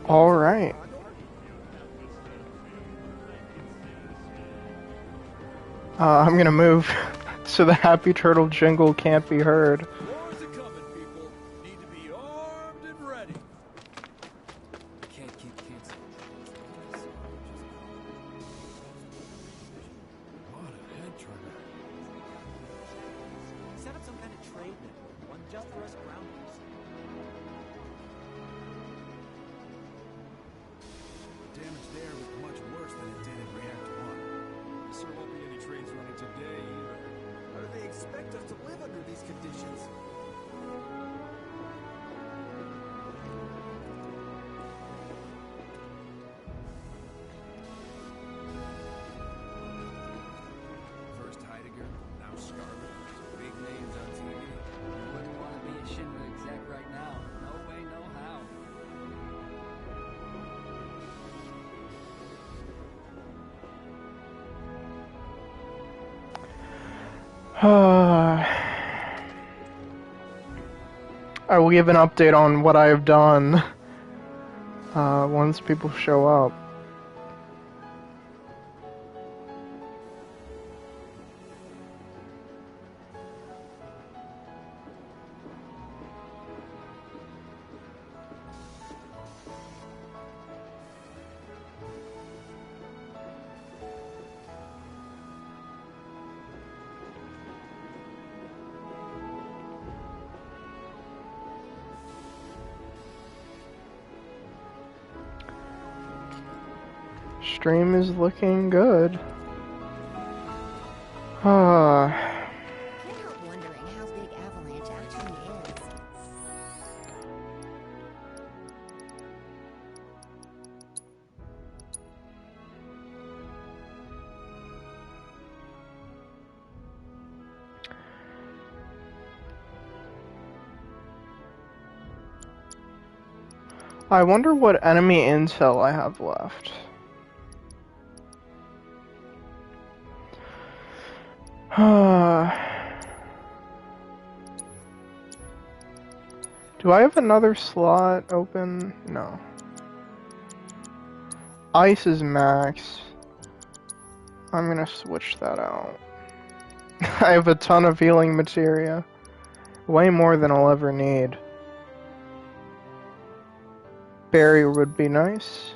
Alright. I'm gonna move so the Happy Turtle jingle can't be heard. Wars are coming, people. Need to be armed and ready. Can't keep canceling. What a head turner. Set up some kind of trade network, one just for us grounders. The damage there was much worse than it did in Reactor 1. Sure won't be any trains running today either. How do they expect us to live under these conditions? First Heidegger, now Scarlet. Big names on TV. Wouldn't want to be a Shinra exec right now. No way, no how. I will give an update on what I have done once people show up. Stream is looking good. Can't help wondering how big Avalanche actually is. I wonder what enemy intel I have left. Do I have another slot open? No. Ice is max. I'm gonna switch that out. I have a ton of healing materia. Way more than I'll ever need. Barrier would be nice.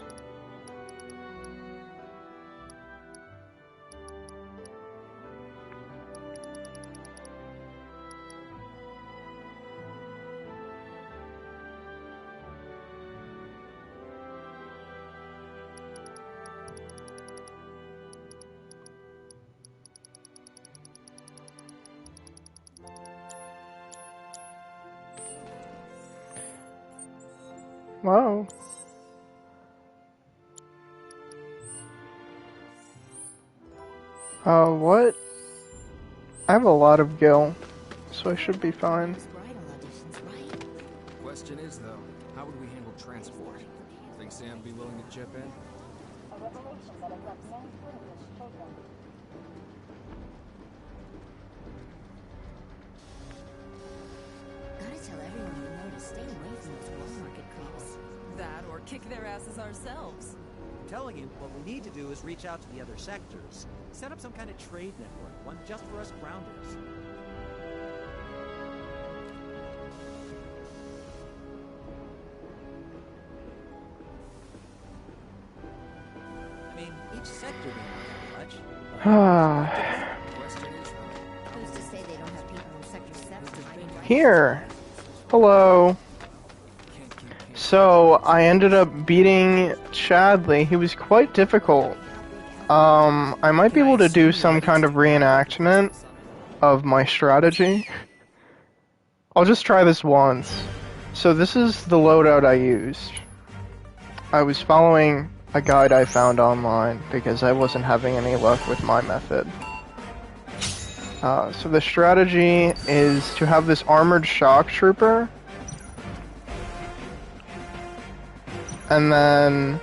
Wow. What? I have a lot of gil, so I should be fine. Question is, though, how would we handle transport? Think Sam be willing to chip in? Gotta tell everyone we know to stay away from those wall market creeps. That or kick their asses ourselves. I'm telling you, what we need to do is reach out to the other sectors. Set up some kind of trade network, one just for us grounders. I mean, each sector may not have much. Question is, though, Who's to say they don't have people in Sector 7 hiding right Here. Hello. So, I ended up beating Chadley. He was quite difficult. I might be able to do some kind of reenactment of my strategy. I'll just try this once. So this is the loadout I used. I was following a guide I found online because I wasn't having any luck with my method. So the strategy is to have this armored shock trooper, and then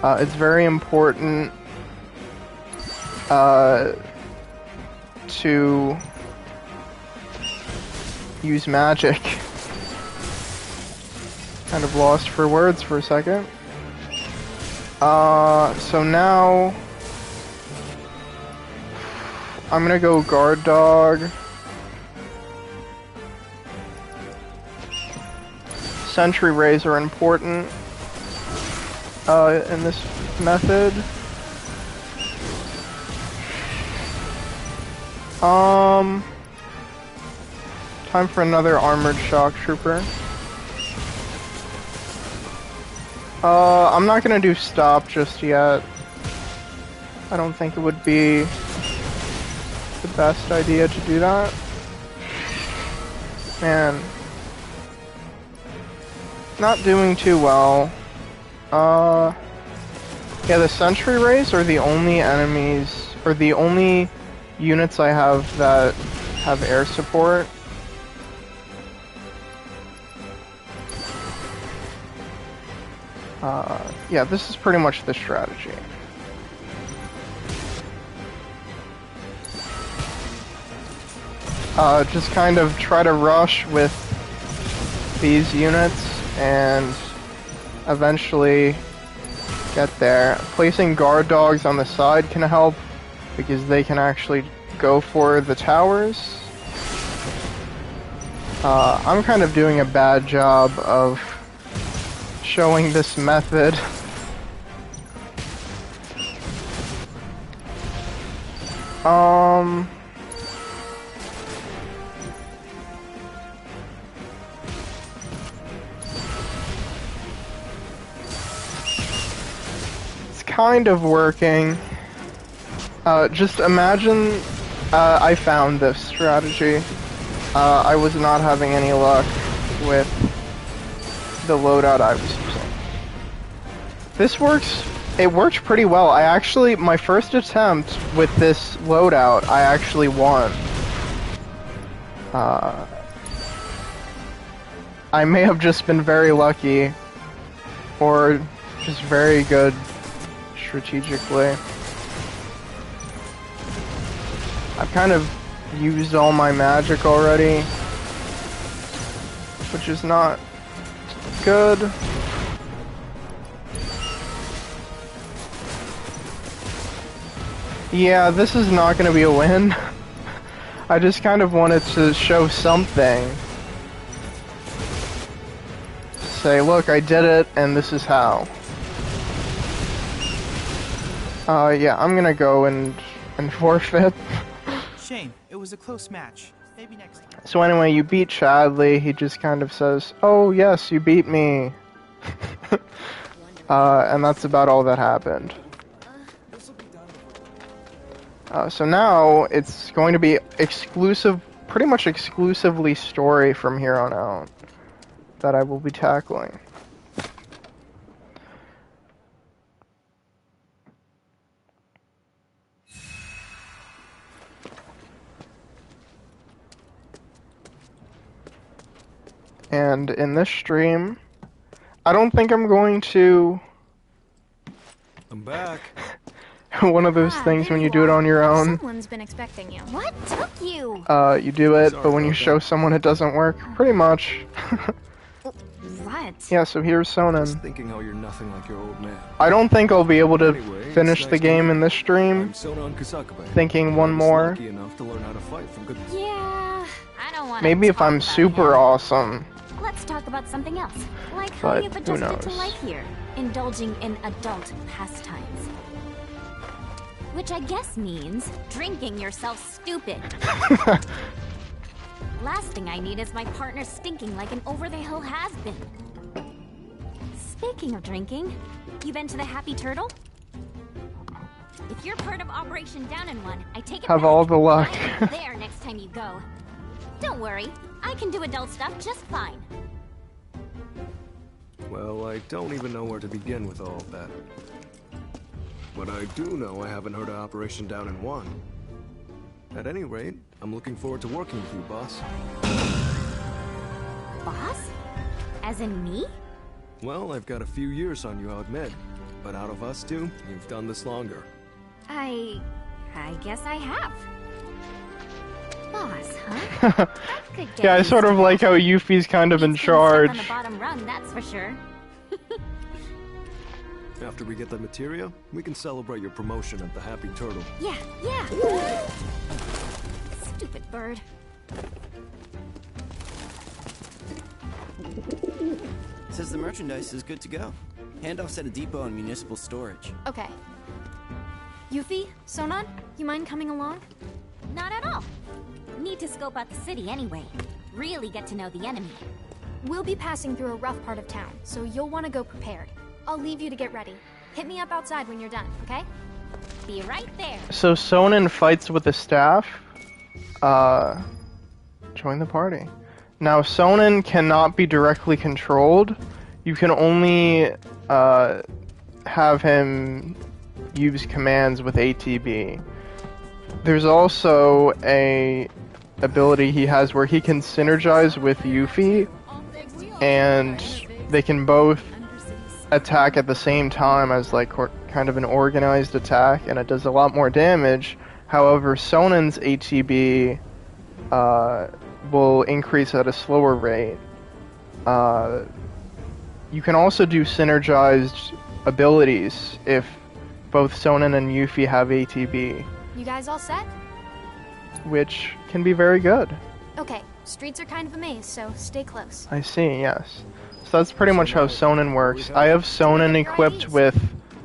it's very important to use magic Kind of lost for words for a second. So now I'm gonna go guard dog. Sentry rays are important in this method. Time for another armored shock trooper. I'm not gonna do stop just yet. I don't think it would be the best idea to do that. Man. Not doing too well. Yeah, the sentry rays are the only enemies, or the only units I have that have air support. Yeah, this is pretty much the strategy. Just kind of try to rush with these units and eventually get there. Placing guard dogs on the side can help because they can actually go for the towers. I'm kind of doing a bad job of showing this method. It's kind of working. Just imagine I found this strategy. I was not having any luck with the loadout I was using. This works. It worked pretty well. I actually, my first attempt with this loadout, I actually won. I may have just been very lucky, or just very good strategically. I've kind of used all my magic already, which is not good. Yeah, this is not going to be a win. I just kind of wanted to show something. Say, look, I did it, and this is how. Yeah, I'm gonna go and forfeit. Shame. It was a close match. Maybe next time. So anyway, you beat Chadley. He just kind of says, "Oh yes, you beat me," and that's about all that happened. So now it's going to be pretty much exclusively story from here on out that I will be tackling. And in this stream, I don't think I'm going to... I'm back. One of those things when you do it on your own. Someone's been expecting you. What took you? You do it, but when you show someone it doesn't work. Pretty much. What? Yeah, so here's Sonen. Just thinking how you're nothing like your old man. I don't think I'll be able to Anyway, finish it's the nice game meeting in this you. stream. I'm Sonan Kusakabe. Thinking one I was more. lucky enough to learn how to fight from good. Yeah, I don't want to. Maybe if I'm super awesome. Let's talk about something else, like how But you've who adjusted to knows? life here, indulging in adult pastimes. Which I guess means drinking yourself stupid. Last thing I need is my partner stinking like an over-the-hill has-been. Speaking of drinking, you been to the Happy Turtle? If you're part of Operation Down in One, I take it Have back. all the luck. I'll be there next time you go. Don't worry, I can do adult stuff just fine. Well, I don't even know where to begin with all of that. But I do know I haven't heard of Operation Down in One. At any rate, I'm looking forward to working with you, boss. Boss? As in me? Well, I've got a few years on you, I'll admit. But out of us two, you've done this longer. I guess I have. boss, huh? I could get Yeah, I used sort to of that. like how Yuffie's kind of in Beats being stuck charge. on the bottom rung, that's for sure. After we get that materia, we can celebrate your promotion at the Happy Turtle. Yeah, yeah. Stupid bird. Says the merchandise is good to go. Handoffs at a depot and municipal storage. Okay. Yuffie, Sonon, you mind coming along? Not at all. Need to scope out the city anyway. Really get to know the enemy. We'll be passing through a rough part of town, so you'll want to go prepared. I'll leave you to get ready. Hit me up outside when you're done, okay? Be right there. So Sonnen fights with the staff. Join the party. Now Sonnen cannot be directly controlled. You can only have him use commands with ATB. There's also a ability he has where he can synergize with Yuffie, and they can both attack at the same time as like kind of an organized attack, and it does a lot more damage. However, Sonen's ATB will increase at a slower rate. You can also do synergized abilities if both Sonnen and Yuffie have ATB, You guys all set? which can be very good. Okay, streets are kind of a maze, so stay close. I see, yes. So that's pretty much how Sonnen works. I have Sonnen equipped with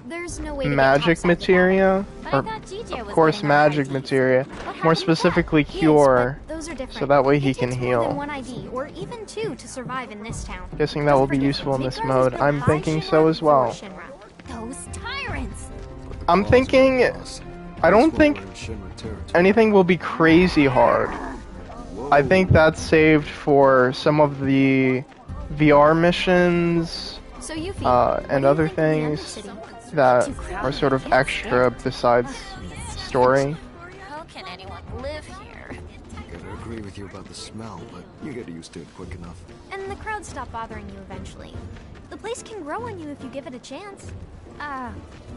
There's no way to get magic topside without it. materia, But I or thought GJ of was course getting our magic IDs. materia, What more happened with specifically Yes, cure, but those are different. so that way he It can takes more than heal. one ID, or even two, to survive in this town. Guessing that Don't will be forget, useful in this Midgard mode. was built I'm by thinking Shinra so as for well. Shinra. Those tyrants. I'm thinking I don't think anything will be crazy hard. I think that's saved for some of the VR missions So Yuffie, and what do you other think of the things Undercity? that Too are crowded. sort of Can't extra besides story. How can anyone live here? Gotta agree with you about the smell, but you get used to it quick enough. And the crowds stop bothering you eventually. The place can grow on you if you give it a chance.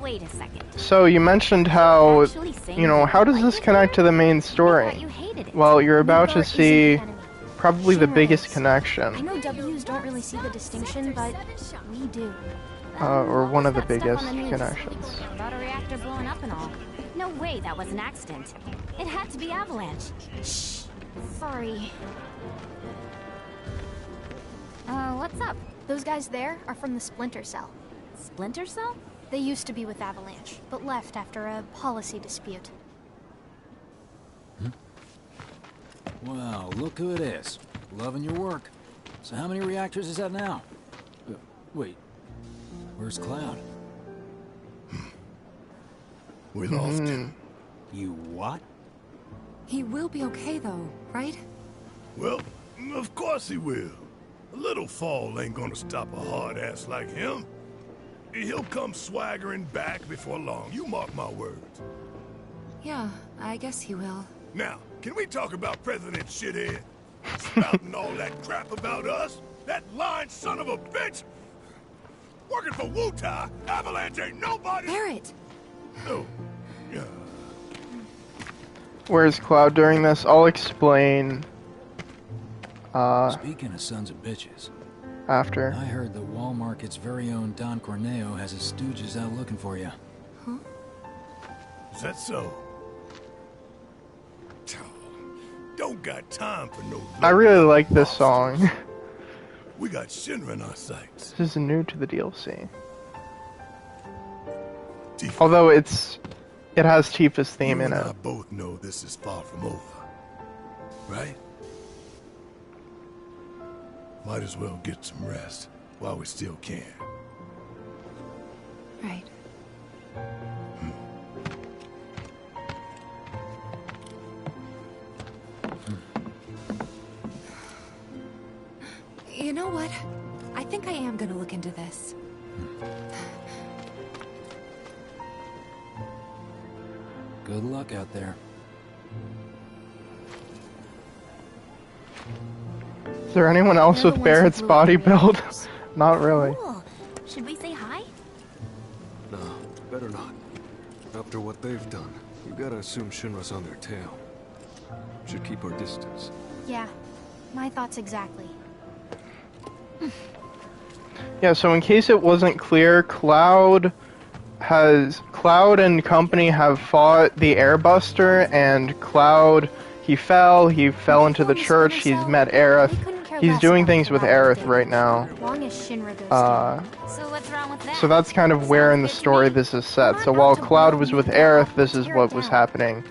Wait a second. So you mentioned how, Actually saying you know, you how does like this it connect to the main I thought story? you hated it. Well, you're about to Midgard isn't see the enemy. probably the Shinra biggest is. I connection, know W's don't really see the distinction, but we do. or one of the What's that stuff biggest on the news? connections. About a reactor blowing up and all. No way that was an accident. It had to be Avalanche. Shh. Sorry. What's up? Those guys there are from the Splinter Cell. Splinter Cell? They used to be with Avalanche, but left after a policy dispute. Wow, look who it is. Loving your work. So how many reactors is that now? Wait, where's Cloud? We lost him. You what? He will be okay though, right? Well, of course he will. A little fall ain't gonna stop a hard ass like him. He'll come swaggering back before long. You mark my words. Yeah, I guess he will. Now, can we talk about President Shithead? Spouting all that crap about us? That lying son of a bitch? Working for Wutai, Avalanche ain't nobody. Barrett! No. Yeah. Where's Cloud during this? I'll explain Speaking of sons of bitches, after. I heard that Wall Market's very own Don Corneo has his stooges out looking for you. Is that so? Don't got time for no... I really like this song. We got Shinra in our sights. This is new to the DLC. Tifa, Although it has Tifa's theme you in and it. I both know this is far from over. Right? Might as well get some rest while we still can. Right. You know what? I think I am gonna look into this. Good luck out there. Is there anyone else They're with the ones who Barrett's blew up body the build? reactors. Not really. Cool. Should we say hi? No, better not. After what they've done, you gotta assume Shinra's on their tail. Should keep our distance. Yeah, my thoughts exactly. Yeah, so in case it wasn't clear, Cloud and company have fought the Airbuster, and Cloud, he fell into the church, he's met Aerith. He's doing things with Aerith right now. As long as Shinra goes down. So what's wrong with that? So that's kind of where in the story this is set. So while Cloud was with Aerith, this is what was happening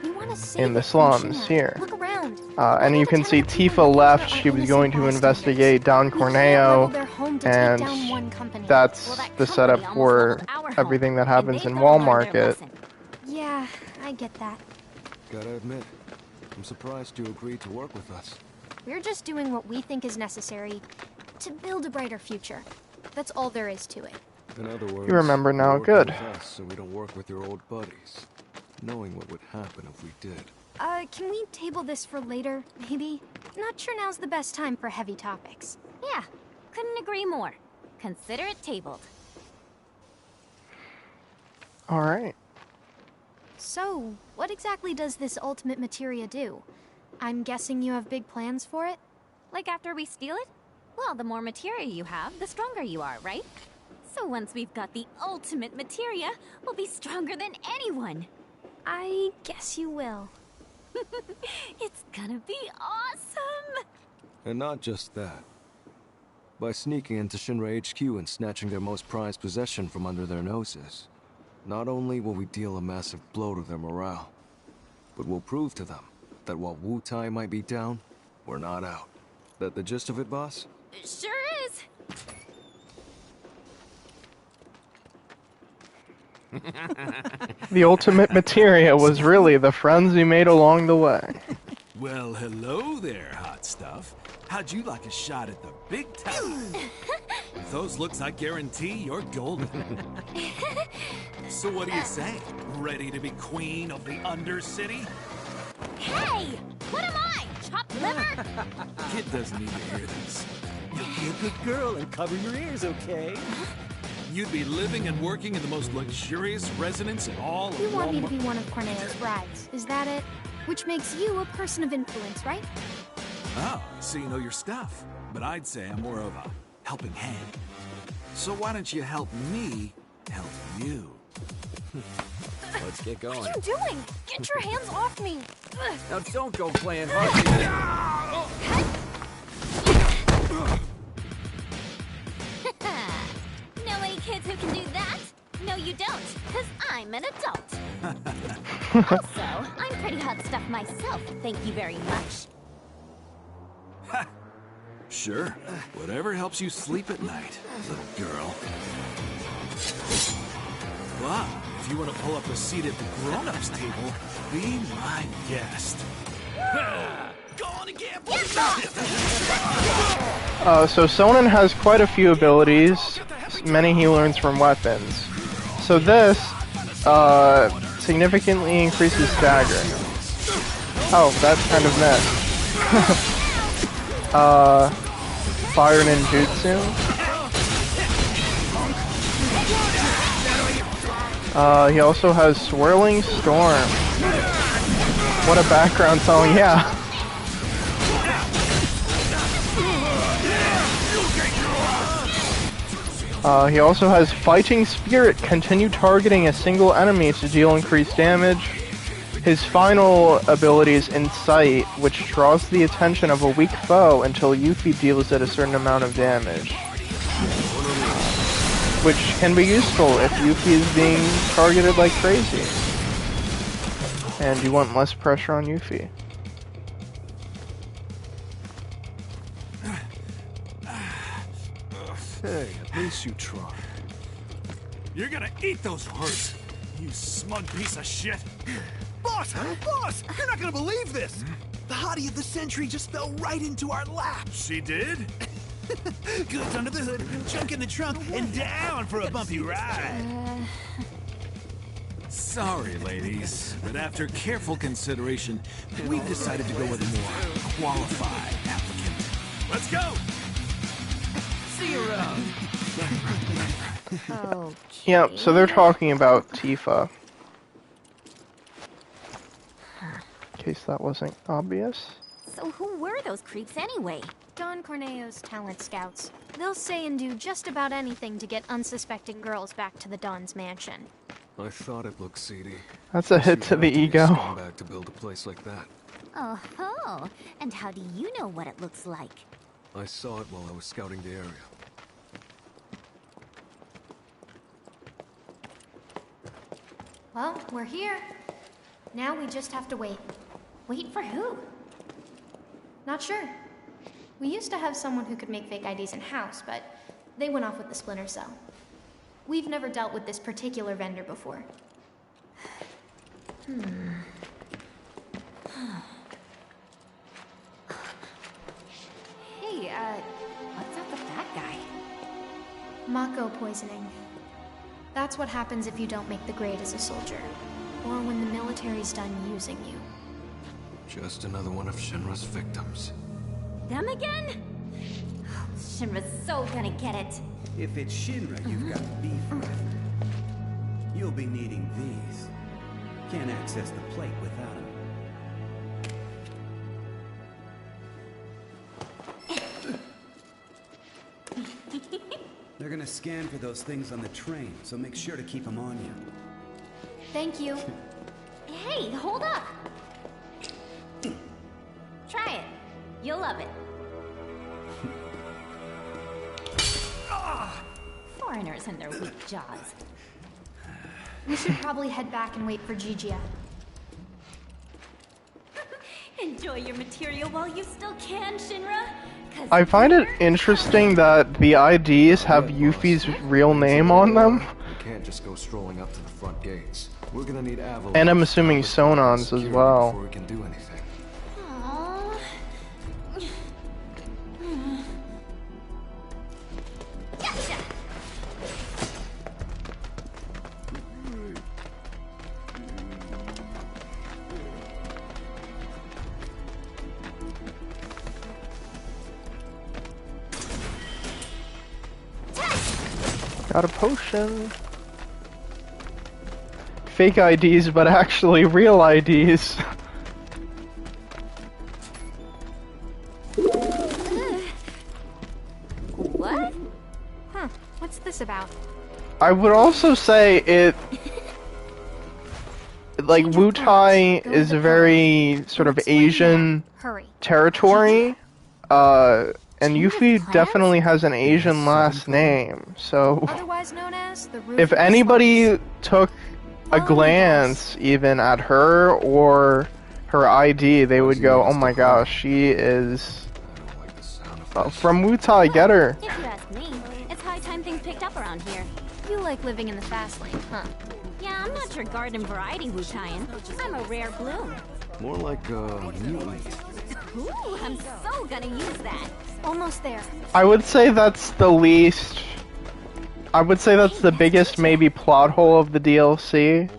in the slums here. Look around. And you can see Tifa left, she was going to investigate Don Corneo, and that's the setup for everything that happens in Wall Market. Yeah, I get that. Gotta admit, I'm surprised you agreed to work with us. We're just doing what we think is necessary to build a brighter future. That's all there is to it. In other words, you remember now, you're working good. with us so we don't work with your old buddies, knowing what would happen if we did. Can we table this for later, maybe? Not sure now's the best time for heavy topics. Yeah, couldn't agree more. Consider it tabled. Alright. So, what exactly does this ultimate materia do? I'm guessing you have big plans for it? Like after we steal it? Well, the more materia you have, the stronger you are, right? So once we've got the ultimate materia, we'll be stronger than anyone. I guess you will. It's gonna be awesome! And not just that. By sneaking into Shinra HQ and snatching their most prized possession from under their noses, not only will we deal a massive blow to their morale, but we'll prove to them that while Wutai might be down, we're not out. That the gist of it, boss? It sure is! The ultimate materia was really the friends you made along the way. Well, hello there, hot stuff. How'd you like a shot at the big time? With those looks, I guarantee you're golden. So what do you say? Ready to be queen of the Undercity? Hey! What am I? Chopped liver? Kid doesn't need to hear this. You'll be a good girl and cover your ears, okay? You'd be living and working in the most luxurious residence in all of You want me to Walmart. be one of Corneo's brides, is that it? Which makes you a person of influence, right? Oh, so you know your stuff. But I'd say I'm more of a helping hand. So why don't you help me help you? Let's get going. What are you doing? Get your hands off me! Ugh. Now don't go playing hard. Know any kids who can do that? No, you don't, because I'm an adult. Also, I'm pretty hot stuff myself, thank you very much. Sure. Whatever helps you sleep at night, little girl. But if you want to pull up a seat at the grown-ups table, be my guest. Go on again, So Sonnen has quite a few abilities, many he learns from weapons. So this, significantly increases staggering. Oh, that's kind of missed. Fire ninjutsu. He also has Swirling Storm. What a background song, yeah. He also has Fighting Spirit, continue targeting a single enemy to deal increased damage. His final ability is Insight, which draws the attention of a weak foe until Yuffie deals it a certain amount of damage. Which can be useful if Yuffie is being targeted like crazy. And you want less pressure on Yuffie. Hey, at least you try. You're gonna eat those words, you smug piece of shit. Boss! Boss! You're not gonna believe this! The hottie of the century just fell right into our lap! She did? Goods under the hood, junk in the trunk, and down for a bumpy ride! Sorry, ladies, but after careful consideration, we've decided to go with a more qualified applicant. Let's go! See you around! Yep, so they're talking about Tifa. case that wasn't obvious. So who were those creeps anyway? Don Corneo's talent scouts. They'll say and do just about anything to get unsuspecting girls back to the Don's mansion. I thought it looked seedy. That's a hit to the ego. Back to build a place like that. Oh ho! And how do you know what it looks like? I saw it while I was scouting the area. Well, we're here. Now we just have to wait. Wait for who? Not sure. We used to have someone who could make fake IDs in-house, but they went off with the Splinter Cell. We've never dealt with this particular vendor before. Hey, what's up with that guy? Mako poisoning. That's what happens if you don't make the grade as a soldier. Or when the military's done using you. Just another one of Shinra's victims. Them again? Shinra's so gonna get it. If it's Shinra you've got beef with, you'll be needing these. Can't access the plate without them. They're gonna scan for those things on the train, so make sure to keep them on you. Thank you. Hey, hold up! Try it. You'll love it. Foreigners and their weak jaws. We should probably head back and wait for Gigia. Enjoy your materia while you still can, Shinra. I find it interesting that the IDs have Yuffie's real name on them. We can't just go strolling up to the front gates. We're gonna need Avalanche. And I'm assuming Sonon's as well. Before we can do anything. Gotcha. Got a potion. Fake IDs, but actually real IDs. What? Huh, what's this about? I would also say it... Like, Wutai is a very sort of Asian territory. And Yuffie definitely has an Asian last name, so... Otherwise known as the If anybody took a glance even at her or her ID, they would go, oh my gosh, she is... from Wutai, get her! If you ask me, it's high time things picked up around here. You like living in the fast lane, huh? Yeah, I'm not your garden variety Wutaian. I'm a rare bloom. More like a mutant. Ooh, I'm so gonna use that. Almost there. I would say that's the least... I would say that's the biggest maybe plot hole of the DLC.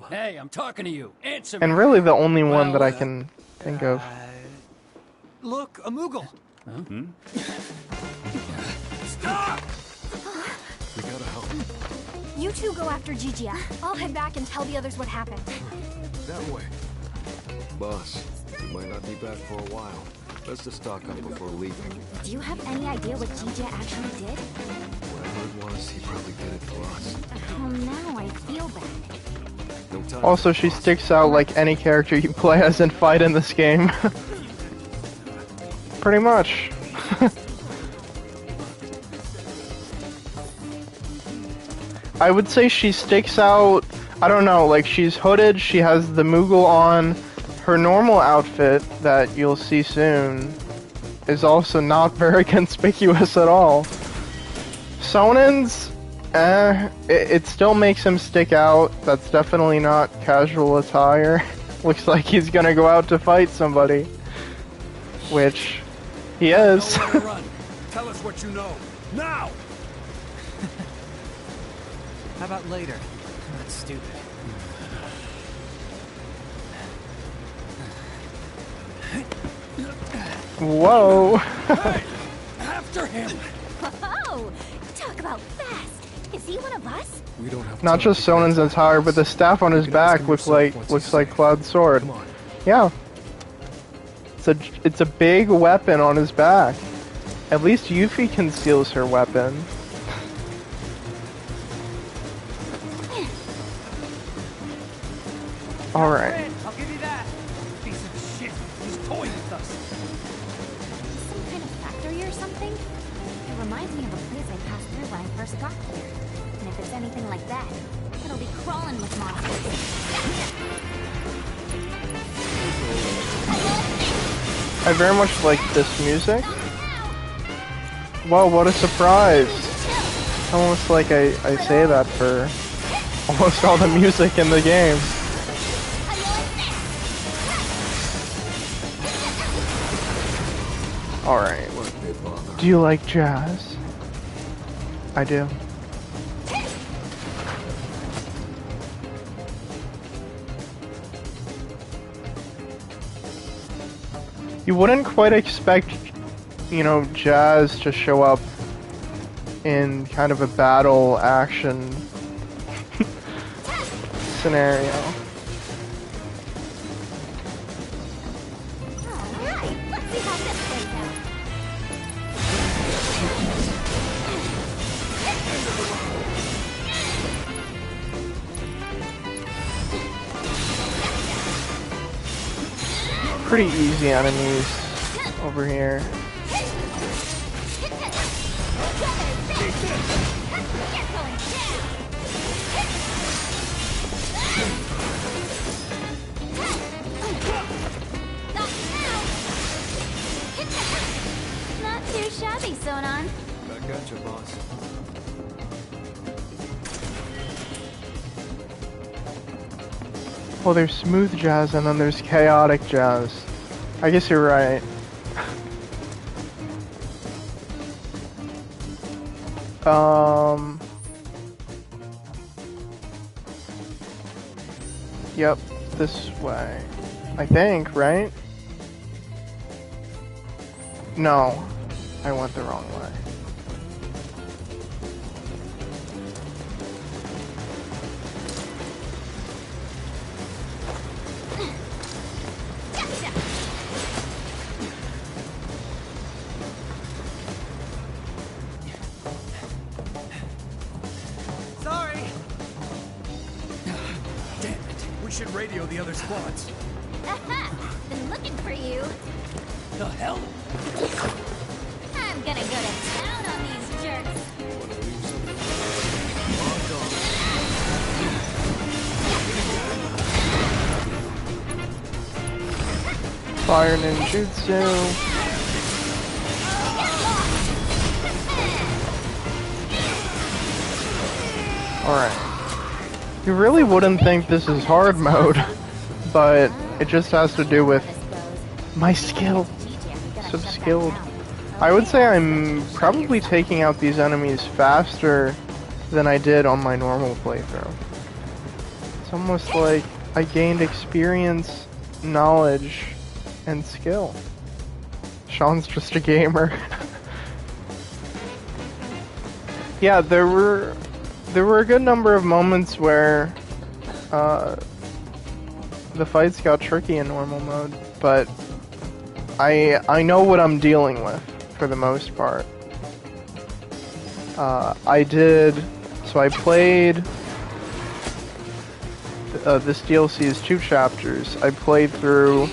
Hey, I'm talking to you. Answer me. And really the only one that I can think of. Look, a Moogle. Huh? Stop! We gotta help. You two go after Gigia. I'll head back and tell the others what happened. That way. Boss, we might not be back for a while. Let's just stock up before leaving. Do you have any idea what Gigia actually did? Whatever it was, he probably did it for us. Oh, now I feel bad. No time. Also, she sticks out like any character you play as and fight in this game. Pretty much. I would say she sticks out, I don't know, like she's hooded, she has the Moogle on. Her normal outfit that you'll see soon is also not very conspicuous at all. Sonen's, it still makes him stick out. That's definitely not casual attire. Looks like he's gonna go out to fight somebody. Which, he is. Tell us what you know. Now! How about later? That's stupid. Whoa! Hey! After him! Whoa! Talk about fast! Is he one of us? We don't have Not time just to get Sonen's attire, but the staff on his You can ask back him looks yourself like once looks he's like safe. Cloud's sword. Come on. Yeah. It's a big weapon on his back. At least Yuffie conceals her weapon. Alright. I'll give you that. Piece of shit. He's toying with us. Some kind of factory or something? It reminds me of a place I passed through when I first got here. And if it's anything like that, it'll be crawling with monsters. I very much like this music. Wow, what a surprise! Almost like I say that for almost all the music in the game. Alright. Do you like jazz? I do. You wouldn't quite expect, you know, jazz to show up in kind of a battle action scenario. Alright, let's see how this plays out. Pretty easy enemies over here. Not too shabby, Sonon. Back at you, boss. Well, there's smooth jazz and then there's chaotic jazz. I guess you're right. Yep, this way. I think, right? No, I went the wrong way. Sorry. Damn it. We should radio the other squads. Aha! Been looking for you. The hell? I'm gonna go to town on these jerks. Fire ninjutsu. Alright. You really wouldn't think this is hard mode, but it just has to do with my skill. So skilled. I would say I'm probably taking out these enemies faster than I did on my normal playthrough. It's almost like I gained experience, knowledge, and skill. Sean's just a gamer. Yeah, there were a good number of moments where the fights got tricky in normal mode, but I know what I'm dealing with for the most part. So I played this DLC is 2 chapters. I played through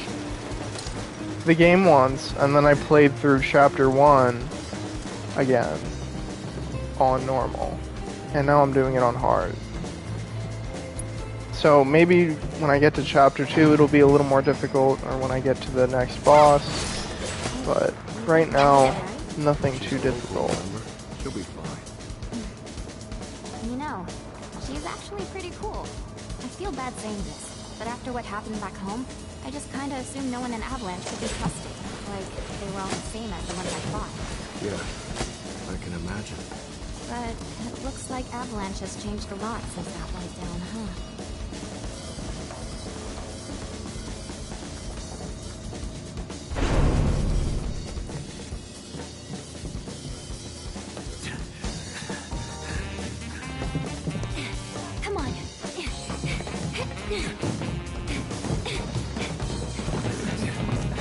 the game once, and then I played through chapter 1 again on normal, and now I'm doing it on hard. So maybe when I get to chapter 2 it'll be a little more difficult, or when I get to the next boss, but right now nothing too difficult. She'll be fine. You know, she's actually pretty cool. I feel bad saying this, but after what happened back home, I just kinda assumed no one in Avalanche could be trusted. Like, they were all the same as the ones I fought. Yeah, I can imagine. But it looks like Avalanche has changed a lot since that went down, huh?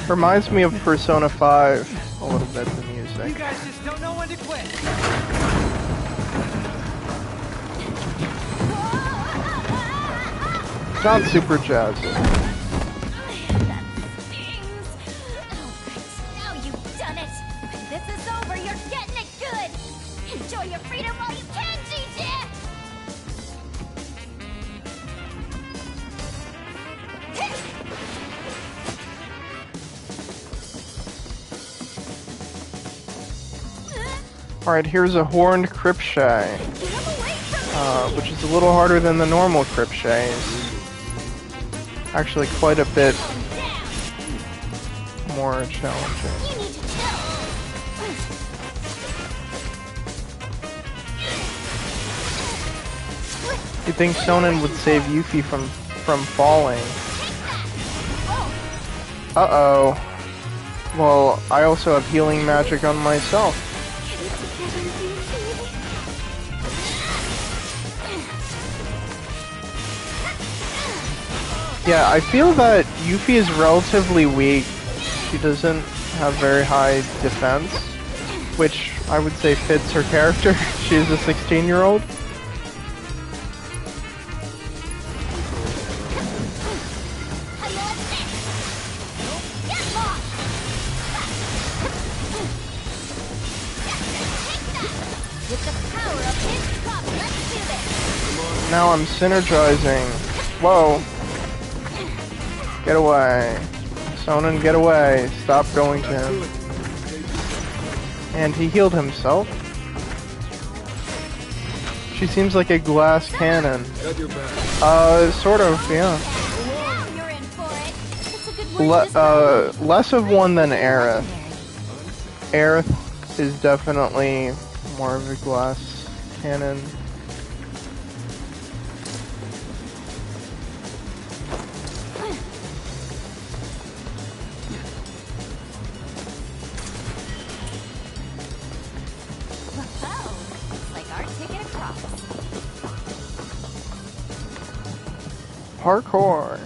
Reminds me of Persona 5 a little bit, the music. You guys just don't know when to quit. Not super jazzy. Now you've done it. When this is over, you're getting it good. Enjoy your freedom while you can, Gigi. Alright, here's a horned Cripshay, which is a little harder than the normal Cripshays. Actually, quite a bit more challenging. You'd think Sonen would save Yuffie from falling. Uh-oh. Well, I also have healing magic on myself. Yeah, I feel that Yuffie is relatively weak. She doesn't have very high defense, which I would say fits her character. She is a 16-year-old. Now I'm synergizing. Whoa. Get away. Sonen, get away. Stop going to him. And he healed himself. She seems like a glass cannon. Sort of, yeah. Less of one than Aerith. Aerith is definitely more of a glass cannon. Parkour.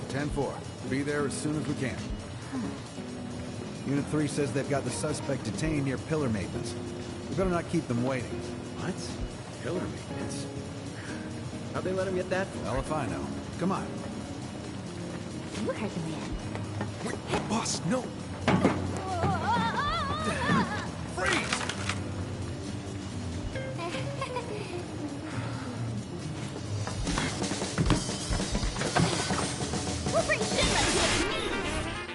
10-4. Be there as soon as we can. Unit 3 says they've got the suspect detained near Pillar Maintenance. We better not keep them waiting. What? Pillar Maintenance? How'd they let him get that? Well, if I know. Come on. You heard the man. Wait, boss, no! Freeze!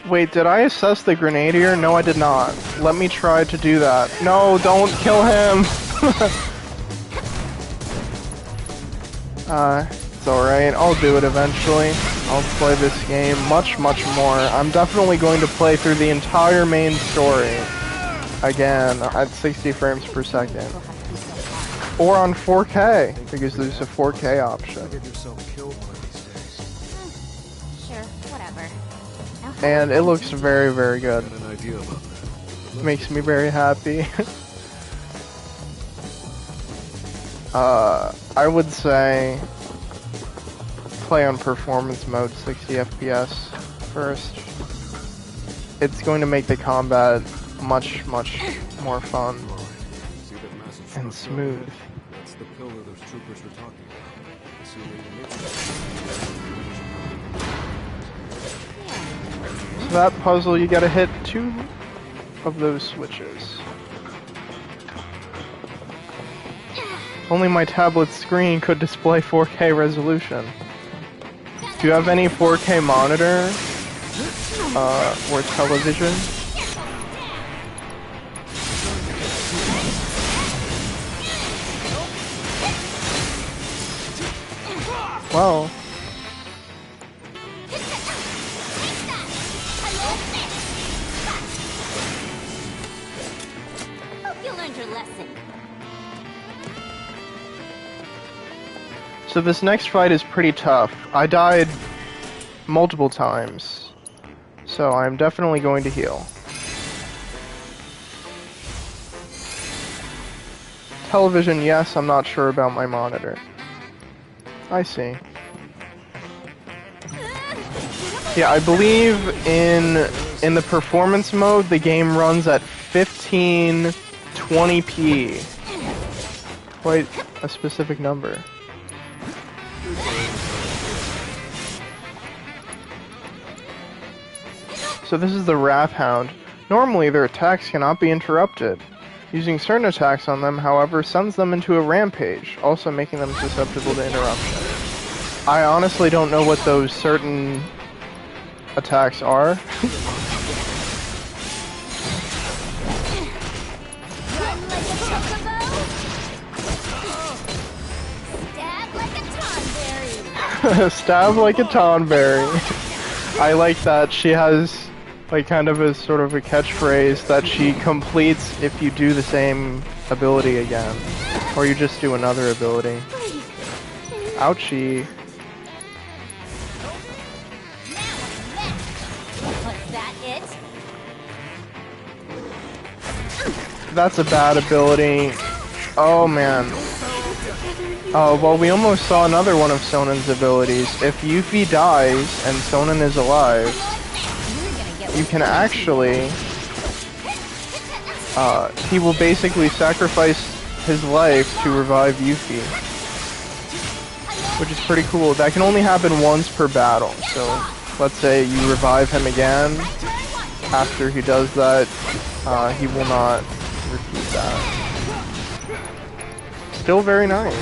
Wait, did I assess the Grenadier? No, I did not. Let me try to do that. No, don't kill him! It's alright. I'll do it eventually. I'll play this game much, much more. I'm definitely going to play through the entire main story again at 60 frames per second. Or on 4K, because there's a 4K option. Sure, whatever. And it looks very, very good. Makes me very happy. I would say play on performance mode 60 FPS first. It's going to make the combat much, much more fun and smooth. That's the pillar those troopers were talking about. For that puzzle, you gotta hit 2 of those switches. Only my tablet screen could display 4K resolution. Do you have any 4K monitor? Or television? Well. Hope you learned your lesson. So this next fight is pretty tough. I died multiple times, so I'm definitely going to heal. Television, yes, I'm not sure about my monitor. I see. Yeah, I believe in the performance mode, the game runs at 1520p. Quite a specific number. So this is the Wrath Hound. Normally, their attacks cannot be interrupted. Using certain attacks on them, however, sends them into a rampage, also making them susceptible to interruption. I honestly don't know what those certain attacks are. Stab like a tonberry. I like that she has like kind of a sort of a catchphrase that she completes if you do the same ability again. Or you just do another ability. Ouchie. That's a bad ability. Oh man. Oh, well, we almost saw another one of Sonen's abilities. If Yuffie dies and Sonen is alive, you can actually... he will basically sacrifice his life to revive Yuffie. Which is pretty cool. That can only happen once per battle. So, let's say you revive him again. After he does that, he will not repeat that. Still very nice.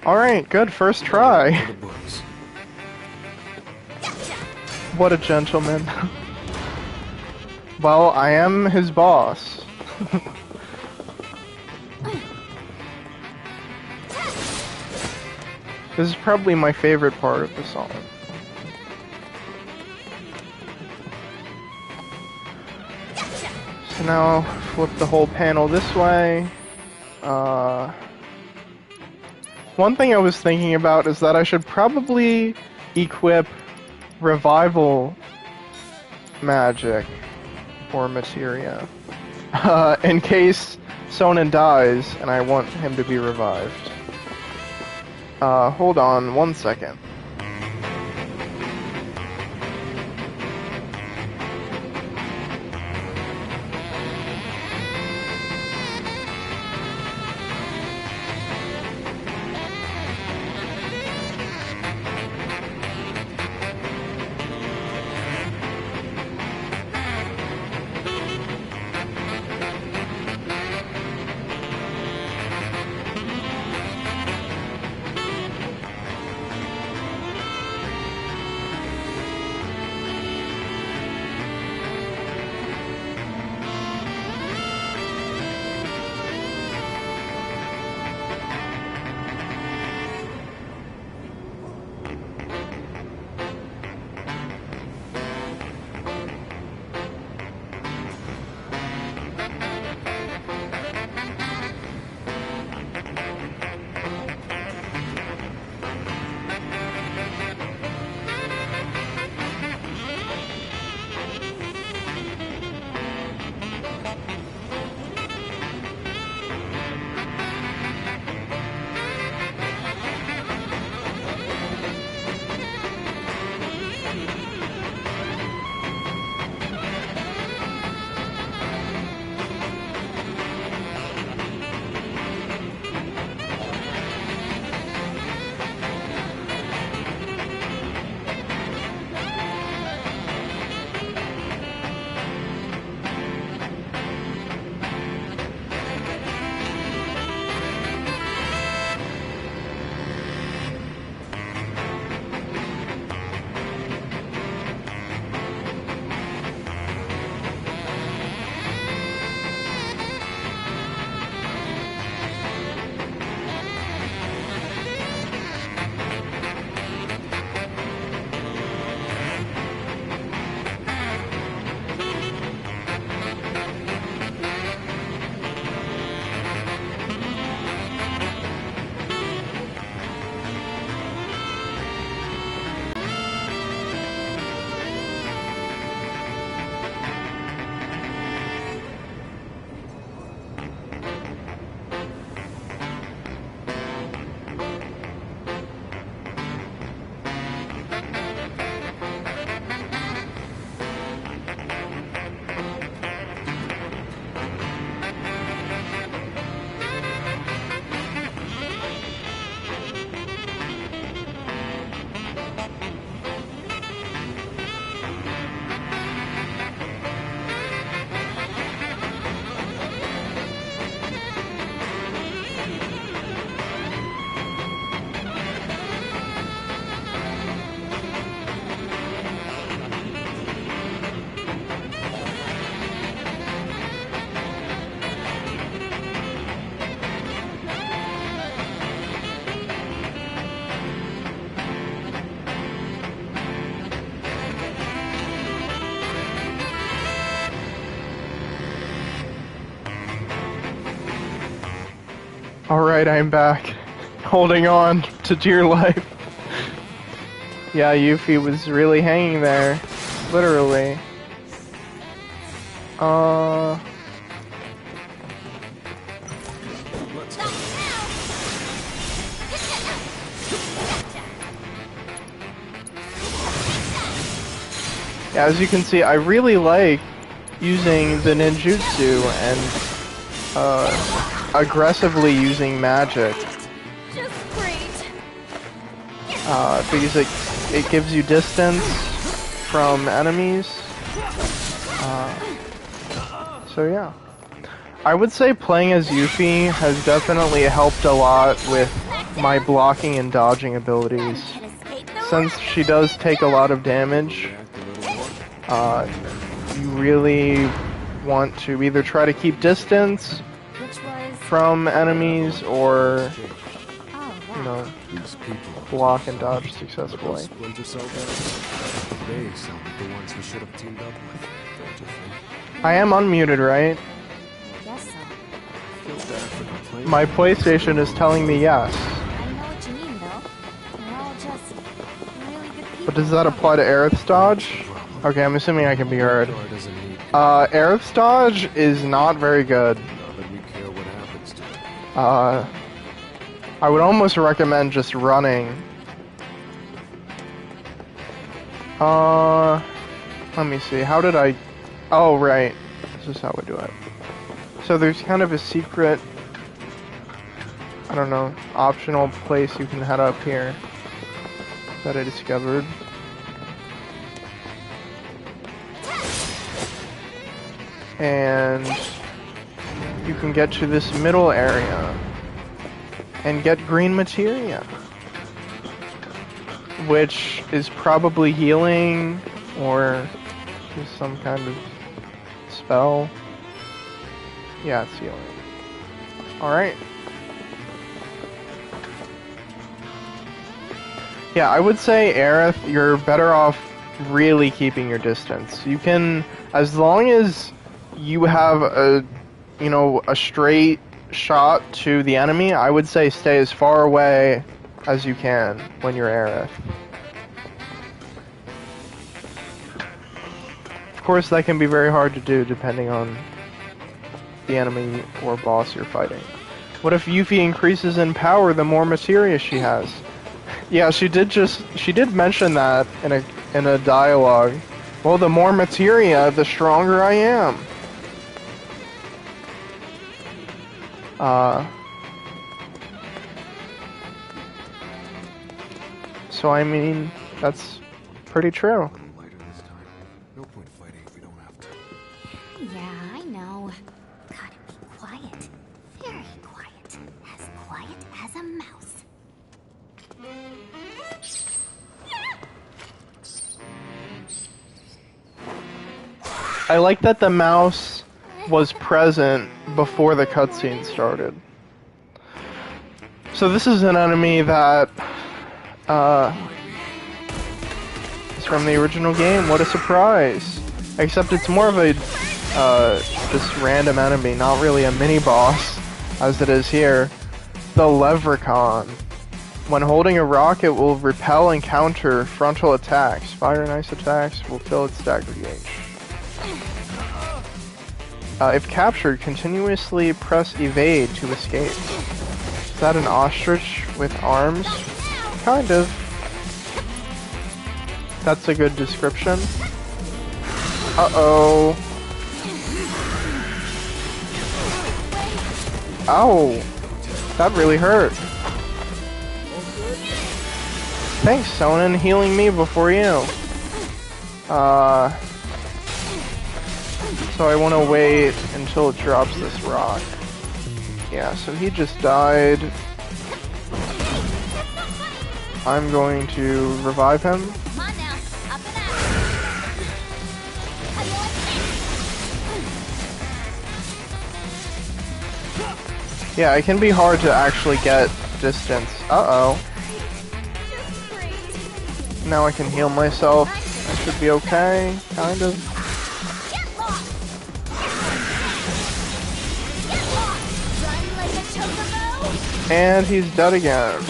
Alright, good, first try. What a gentleman. Well, I am his boss. This is probably my favorite part of the song. So now, flip the whole panel this way. One thing I was thinking about is that I should probably equip revival magic or materia in case Sonen dies and I want him to be revived. Hold on 1 second. Alright, I'm back. Holding on to dear life. Yeah, Yuffie was really hanging there. Literally. Yeah, as you can see, I really like using the ninjutsu and aggressively using magic. Because it gives you distance from enemies. So yeah. I would say playing as Yuffie has definitely helped a lot with my blocking and dodging abilities. Since she does take a lot of damage, you really want to either try to keep distance from enemies or, you know, block and dodge successfully. I am unmuted, right? My PlayStation is telling me yes. But does that apply to Aerith's dodge? Okay, I'm assuming I can be heard. Aerith's dodge is not very good. I would almost recommend just running. Let me see, how did I... Oh, right. This is how we do it. So there's kind of a secret, I don't know, optional place you can head up here that I discovered. And you can get to this middle area and get green materia, which is probably healing or just some kind of spell. Yeah, it's healing. Alright. Yeah, I would say, Aerith, you're better off really keeping your distance. You can, as long as you have a, you know, a straight shot to the enemy, I would say stay as far away as you can when you're Aerith. Of course, that can be very hard to do depending on the enemy or boss you're fighting. What if Yuffie increases in power the more materia she has? Yeah, she did mention that in a dialogue. Well, the more materia, the stronger I am. So I mean, that's pretty true. Yeah, I know. Gotta be quiet. Very quiet. As quiet as a mouse. I like that the mouse was present before the cutscene started. So this is an enemy that is from the original game. What a surprise! Except it's more of a just random enemy, not really a mini boss, as it is here. The Leprechaun. When holding a rock, it will repel and counter frontal attacks. Fire and ice attacks will fill its stagger gauge. If captured, continuously press evade to escape. Is that an ostrich with arms? Kind of. That's a good description. Uh-oh. Ow. That really hurt. Thanks, Sonnen, healing me before you. So I want to wait until it drops this rock. Yeah, so he just died. I'm going to revive him. Yeah, it can be hard to actually get distance. Uh-oh. Now I can heal myself. I should be okay, kind of. And he's dead again.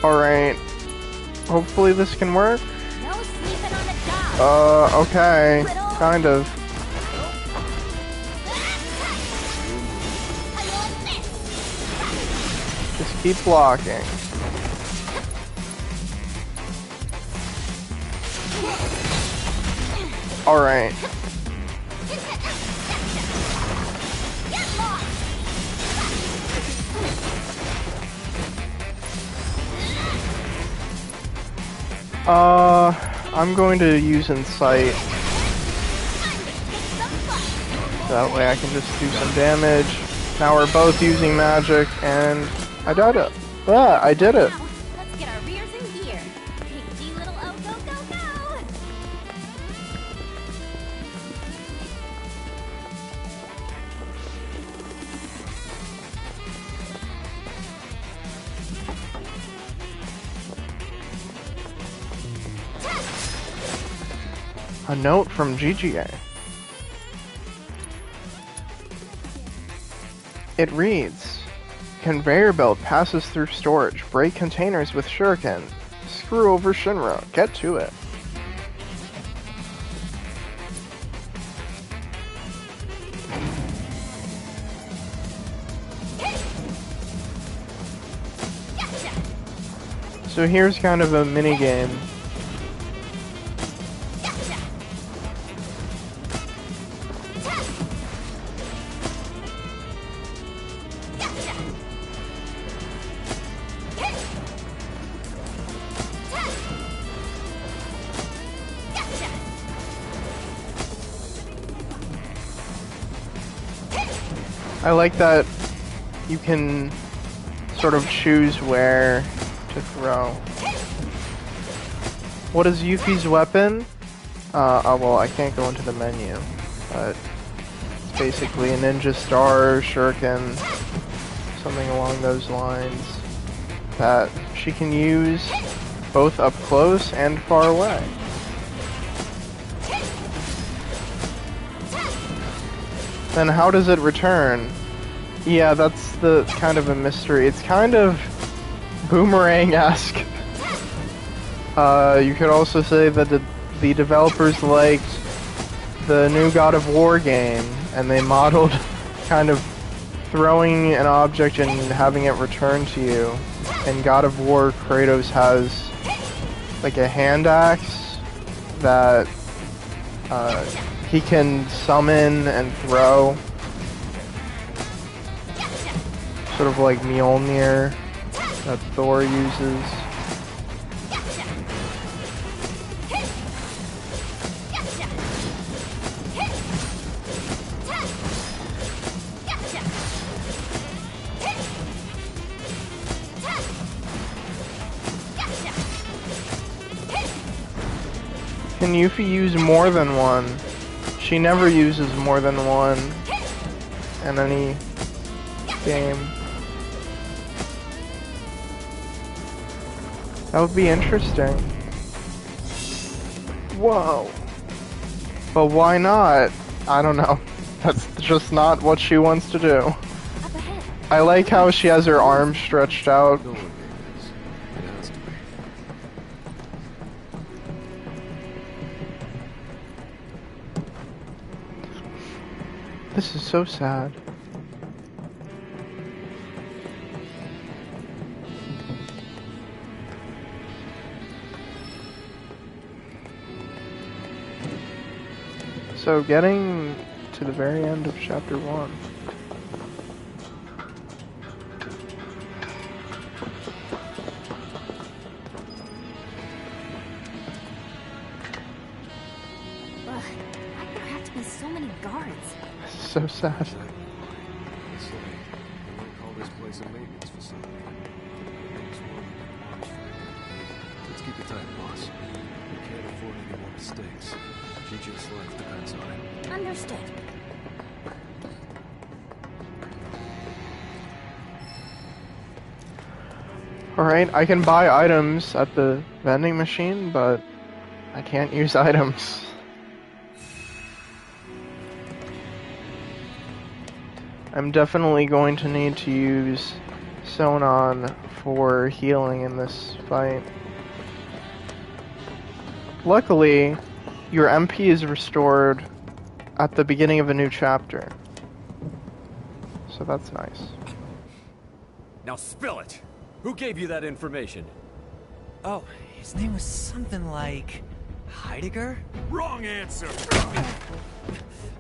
Alright. Hopefully this can work. Okay. Kind of. Just keep blocking. Alright. I'm going to use Insight. That way I can just do some damage. Now we're both using magic, and I did it. Ah, I did it. Let's get our rears in gear. Tasty little oh go go go! A note from GGA. It reads, conveyor belt passes through storage, break containers with shuriken, screw over Shinra, get to it. So here's kind of a mini game. I like that you can sort of choose where to throw. What is Yuffie's weapon? Oh well, I can't go into the menu, but it's basically a ninja star, shuriken, something along those lines, that she can use both up close and far away. Then how does it return? Yeah, that's the kind of a mystery. It's kind of boomerang-esque. You could also say that the developers liked the new God of War game, and they modeled kind of throwing an object and having it return to you. In God of War, Kratos has like a hand axe that he can summon and throw, sort of like Mjolnir that Thor uses. Can Yuffie use more than one? She never uses more than one in any game. That would be interesting. Whoa. But why not? I don't know. That's just not what she wants to do. I like how she has her arms stretched out. This is so sad. So getting to the very end of chapter 1. Why do there have to be so many guards? This is so sad. It's like they might call this place a maintenance facility. There's one that watch for. Let's keep it tight, boss. We can't afford any more mistakes. GG's life depends on it. Understood. Alright, I can buy items at the vending machine, but I can't use items. I'm definitely going to need to use Sonon for healing in this fight. Luckily, your MP is restored at the beginning of a new chapter. So that's nice. Now spill it! Who gave you that information? Oh, his name was something like... Heidegger? Wrong answer!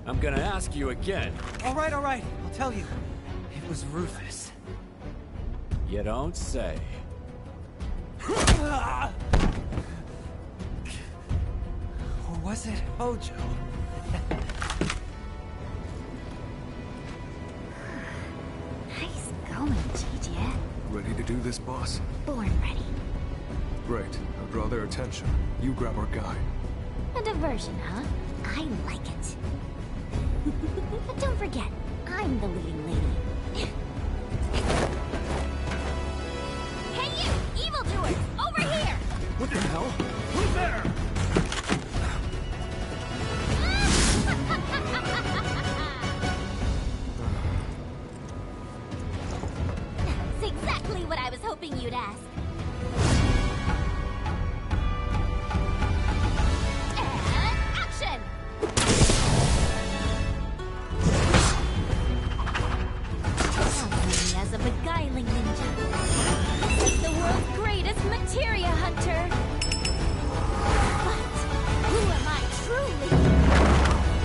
I'm gonna ask you again. Alright, I'll tell you. It was Rufus. You don't say. Or was it Hojo? Nice going, Gigi. Ready to do this, boss? Born ready. Great. I'll draw their attention. You grab our guy. A diversion, huh? I like it. But don't forget, I'm the leading lady. Hey you, evildoers! Over here! What the hell? Who's there? That's exactly what I was hoping you'd ask. And action! As a beguiling ninja, this is the world's greatest materia hunter. But who am I truly?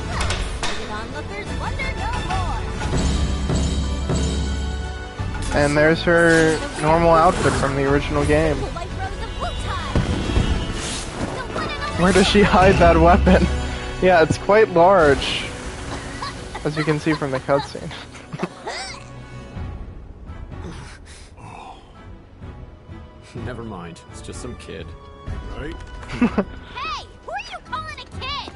Well, excited onlookers wonder no more. And there's her normal outfit from the original game. The White Rose of Wutai. The one and only. Where does she hide that weapon? Yeah, it's quite large, as you can see from the cutscene. Never mind. It's just some kid. Right? Hey! Who are you calling a kid?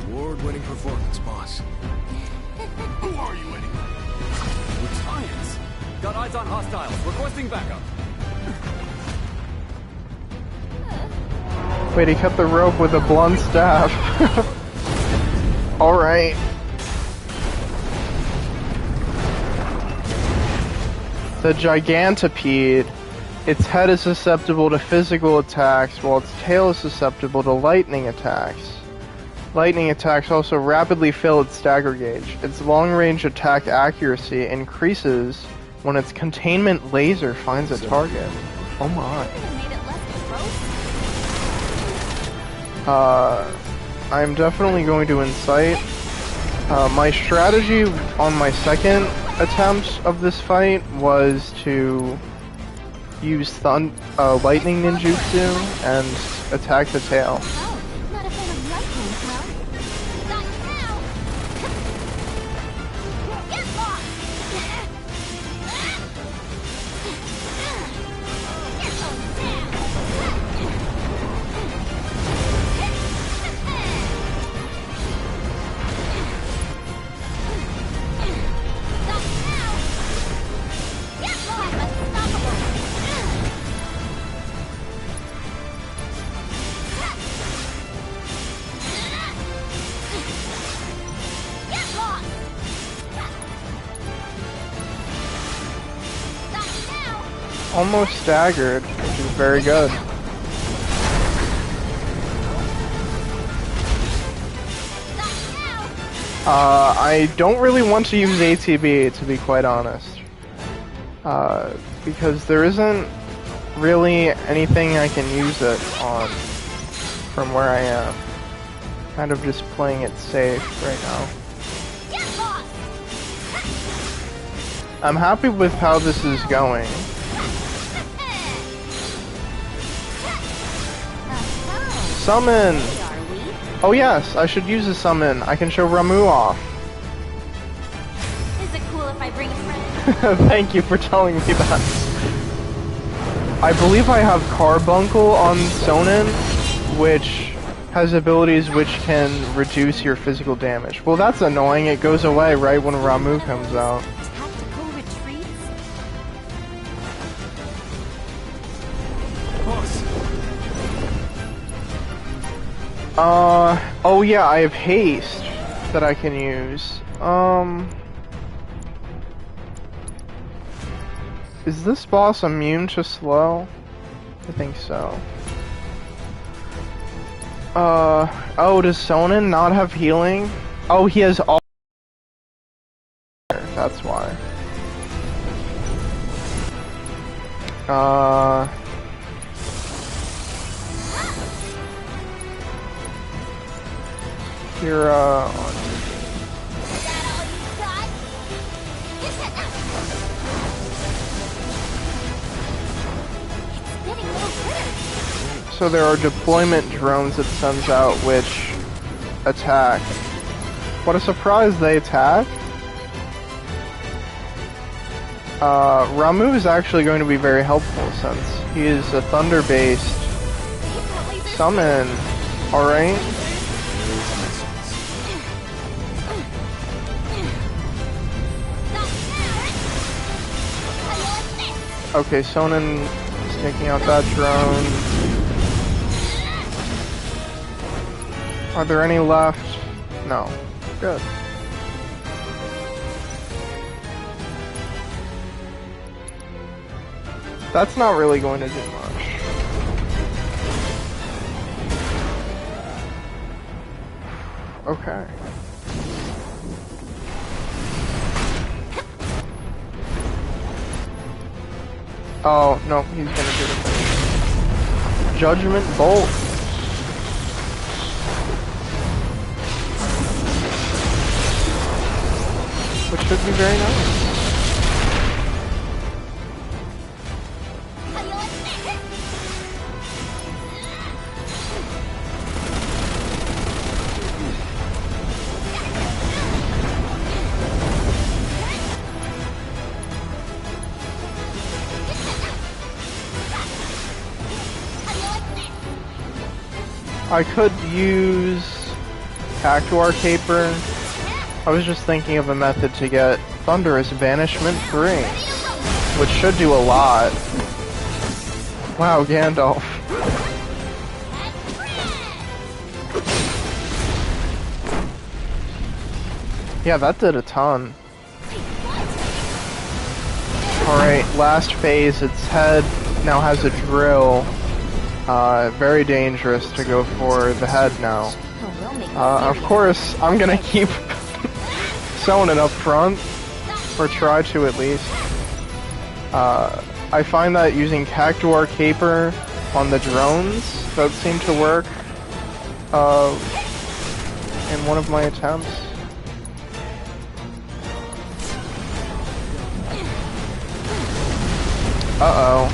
Award-winning performance, boss. Who are you anyway? Wutaians! Got eyes on hostiles. Requesting backup. Wait, he cut the rope with a blunt staff. Alright. The Gigantopede. Its head is susceptible to physical attacks, while its tail is susceptible to lightning attacks. Lightning attacks also rapidly fill its stagger gauge. Its long-range attack accuracy increases when its containment laser finds a target. Oh my. I'm definitely going to incite. My strategy on my second attempt of this fight was to use lightning ninjutsu and attack the tail. Not a fan of lightning, huh? Not now! Get lost! You're going down! Not now! Get lost! Unstoppable! Get lost! Not now! Almost staggered, which is very good. I don't really want to use ATB, to be quite honest. Because there isn't really anything I can use it on from where I am. Kind of just playing it safe right now. I'm happy with how this is going. Summon! Oh yes, I should use a summon. I can show Ramu off. Is it cool if I bring a friend? Thank you for telling me that. I believe I have Carbuncle on Sonin, which has abilities which can reduce your physical damage. Well, that's annoying. It goes away right when Ramu comes out. Tactical Oh yeah, I have haste that I can use. Is this boss immune to slow? I think so. Oh, does Sonnen not have healing? Oh, he has all. That's why. Kira on. So there are deployment drones it sends out which attack. What a surprise, they attack! Ramu is actually going to be very helpful since he is a thunder-based summon. Alright? Okay, Sonnen is taking out that drone. Are there any left? No. Good. That's not really going to do much. Okay. Oh, no, he's gonna do the Judgment Bolt. Which should be very nice. I could use Cactuar Caper. I was just thinking of a method to get Thunderous Banishment free, which should do a lot. Wow, Gandalf. Yeah, that did a ton. Alright, last phase, its head now has a drill. Very dangerous to go for the head now. Of course, I'm gonna keep Sonnen up front, or try to at least. I find that using Cactuar Caper on the drones, that seemed to work in one of my attempts. Uh-oh.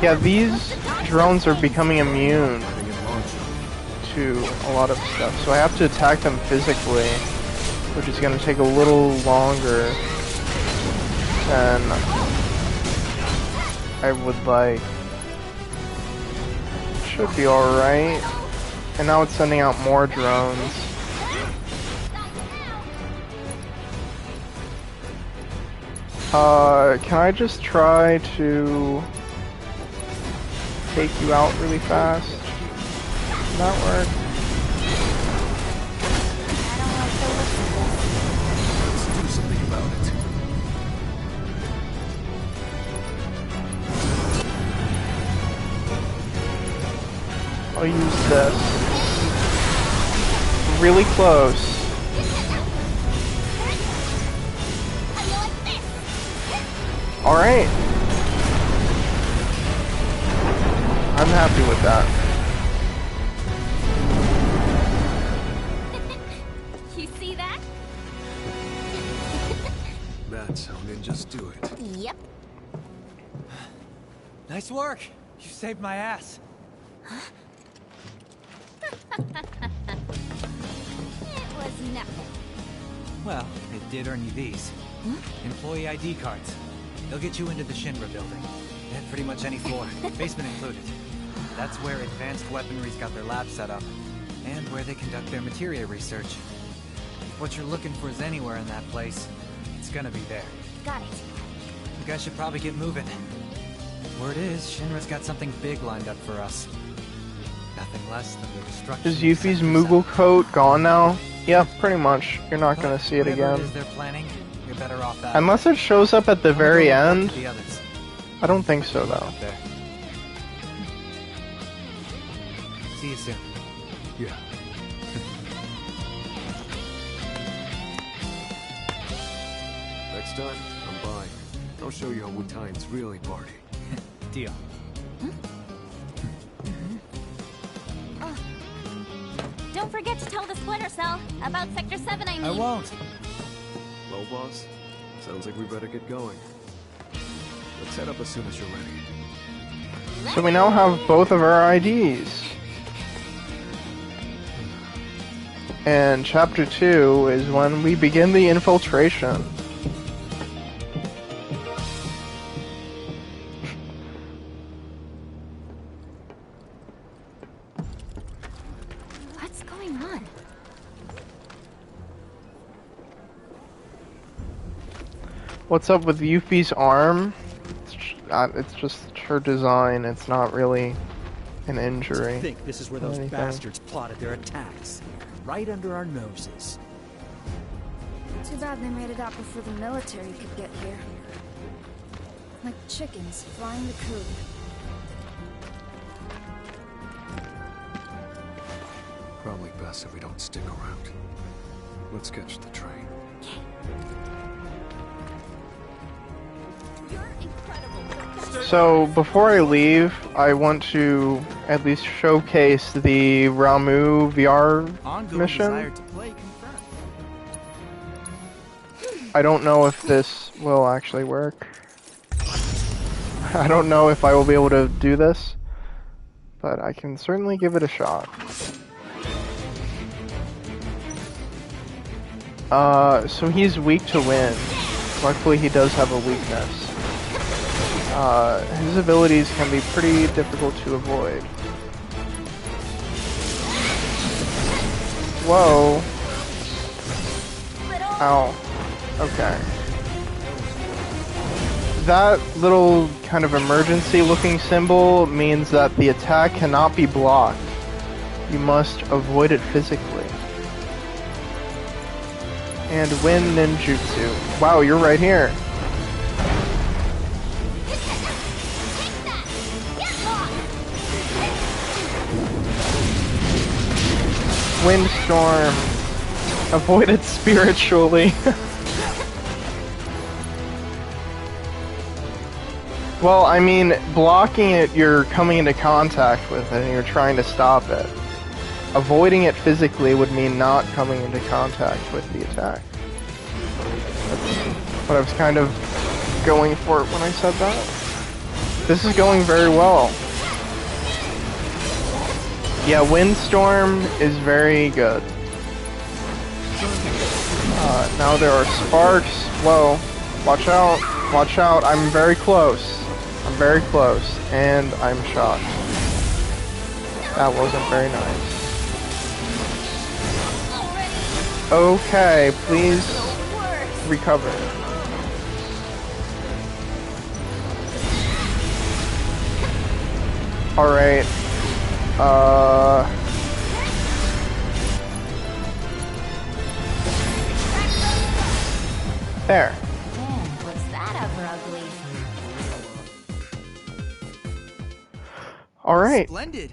Yeah, these drones are becoming immune to a lot of stuff, so I have to attack them physically, which is going to take a little longer than I would like. Should be alright. And now it's sending out more drones. Can I just try to take you out really fast? Does that work? Let's do something about it. I'll use this. Really close. Alright. I'm happy with that. You see that? That's how ninjas do it. Yep. Nice work. You saved my ass. It was nothing. Well, it did earn you these. Employee ID cards. They'll get you into the Shinra building. At pretty much any floor, basement included. That's where advanced weaponry's got their lab set up, and where they conduct their materia research. If what you're looking for is anywhere in that place, it's gonna be there. Got it. You guys should probably get moving. Word is, Shinra's got something big lined up for us. Nothing less than the destruction. Is Yuffie's Moogle coat gone now? Yeah, pretty much. You're not gonna see it Whatever again. it is they're planning, you're better off that Unless it shows up at the I'm gonna very go report end. to the others. I don't think so, though. There. See you soon. Yeah. Next time, I'm by. I'll show you how Wutai's really party. Deal. Don't forget to tell the Splinter Cell about Sector 7, I mean. I won't. Well, boss, sounds like we better get going. Let's head up as soon as you're ready. So we now have both of our IDs. And Chapter 2 is when we begin the infiltration. What's going on? What's up with Yuffie's arm? It's just her design. It's not really an injury. I think this is where those anything. bastards plotted their attacks. Right under our noses. Too bad they made it out before the military could get here. Like chickens flying the coop. Probably best if we don't stick around. Let's catch the train. So, before I leave, I want to at least showcase the Ramu VR mission. I don't know if this will actually work. I don't know if I will be able to do this, but I can certainly give it a shot. So he's weak to wind. Luckily he does have a weakness. His abilities can be pretty difficult to avoid. Whoa. Ow. Okay. That little kind of emergency looking symbol means that the attack cannot be blocked. You must avoid it physically. And wind ninjutsu. Wow, you're right here. Windstorm. Avoid it spiritually. Well, I mean, blocking it, you're coming into contact with it and you're trying to stop it. Avoiding it physically would mean not coming into contact with the attack. That's what I was kind of going for when I said that. This is going very well. Yeah, Windstorm is very good. Now there are sparks. Whoa. Watch out. Watch out. I'm very close. I'm very close. And I'm shocked. That wasn't very nice. Okay, please recover. Alright. There. Man, was that ever ugly? Alright. Splendid.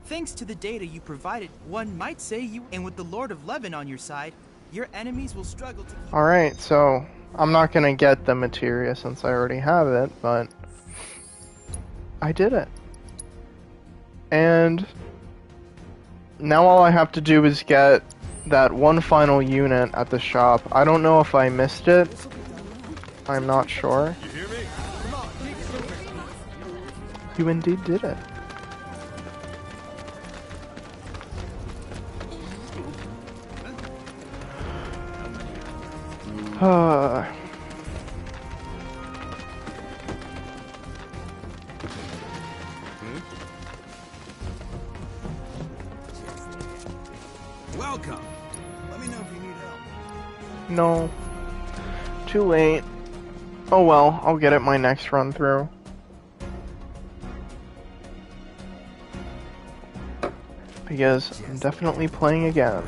Thanks to the data you provided, one might say you, and with the Lord of Levin on your side, your enemies will struggle to keep... Alright, so I'm not gonna get the materia since I already have it, but I did it. And now all I have to do is get that one final unit at the shop. I don't know if I missed it. I'm not sure. You indeed did it. Welcome. Let me know if you need help. No. Too late. Oh well, I'll get it my next run through. because I'm definitely playing again.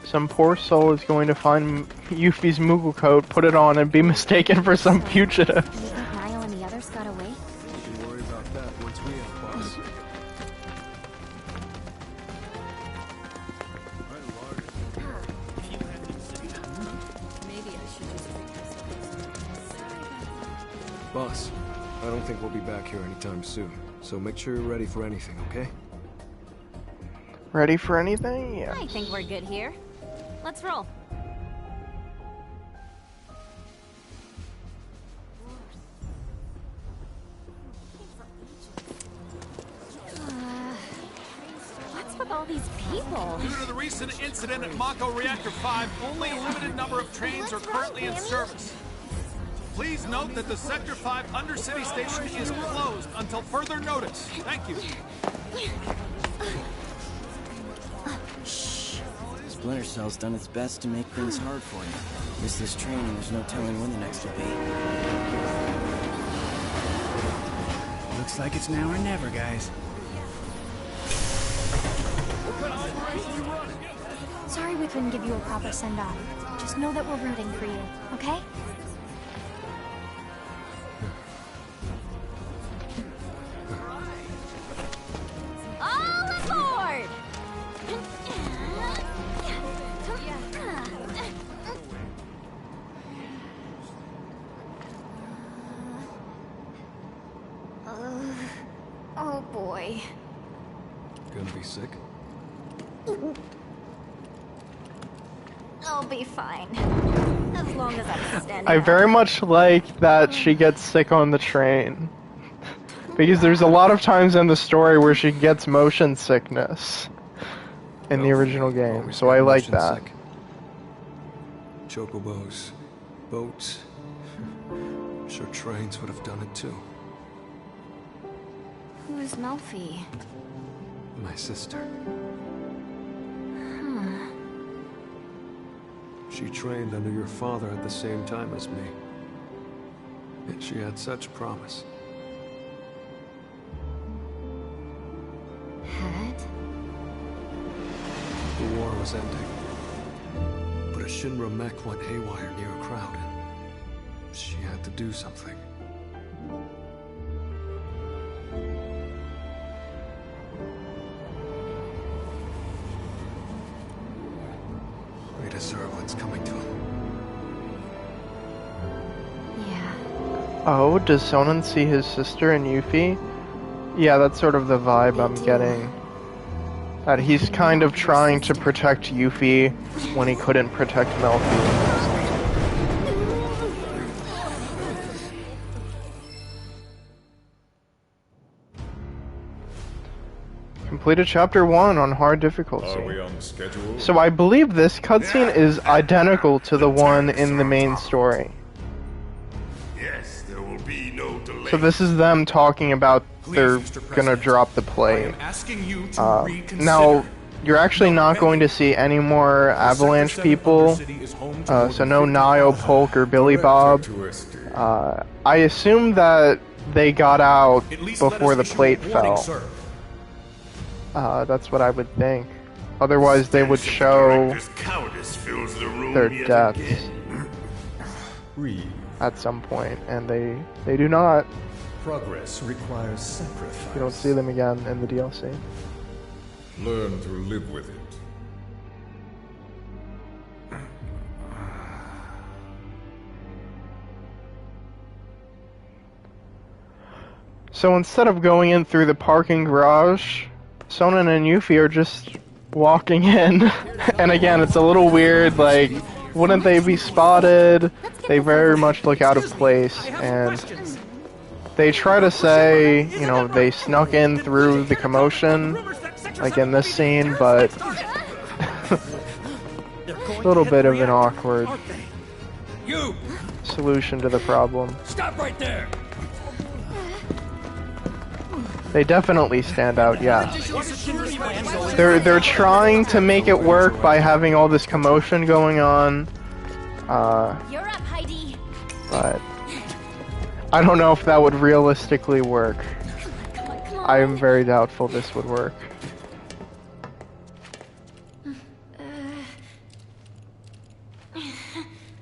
Some poor soul is going to find Yuffie's Moogle coat, put it on, and be mistaken for some fugitive. Do you think Niall and the others got away? We can worry about that once we have boss. Boss, I don't think we'll be back here anytime soon, so make sure you're ready for anything, okay? Ready for anything? Yeah. I think we're good here. Let's roll. What's with all these people? Due to the recent incident at Mako Reactor 5, only a limited number of trains are currently in service. Please note that the Sector 5 Undercity Station is closed until further notice. Thank you. Splinter Cell's done its best to make things hard for you. Miss this train and there's no telling when the next will be. Looks like it's now or never, guys. Sorry we couldn't give you a proper send-off. Just know that we're rooting for you, okay? All aboard! Oh boy. Gonna be sick? I'll be fine. As long as I'm standing I up. very much like that she gets sick on the train. Because there's a lot of times in the story where she gets motion sickness in the original game, so I like that. Sick. Chocobos, boats. Sure trains would have done it too. Who's Melfi? My sister. Huh. She trained under your father at the same time as me. And she had such promise. Had? The war was ending. But a Shinra mech went haywire near a crowd, and she had to do something. We deserve what's coming to him. Yeah. Oh, does Sonnen see his sister in Yuffie? Yeah, that's sort of the vibe I'm getting. That he's kind of trying to protect Yuffie when he couldn't protect Melfi. Completed chapter 1 on hard difficulty. Are we on schedule? So I believe this cutscene is identical to the one in the main story. Yes, there will be no delay. So this is them talking about they're gonna drop the plate. Now, you're actually not going to see any more Avalanche people. So no Nio, Polk, or Billy Bob. I assume that they got out before the plate fell. That's what I would think. Otherwise, they would show their deaths at some point, and they do not. Progress requires sacrifice. You don't see them again in the DLC. Learn to live with it. So instead of going in through the parking garage, Sonnen and Yuffie are just walking in. And again, it's a little weird, like, wouldn't they be spotted? They very much look out of place, and they try to say, you know, they snuck in through the commotion, like in this scene, but a little bit of an awkward solution to the problem. Stop right there! They definitely stand out, yeah. They're trying to make it work by having all this commotion going on. You're up, Heidi. But I don't know if that would realistically work. I am very doubtful this would work.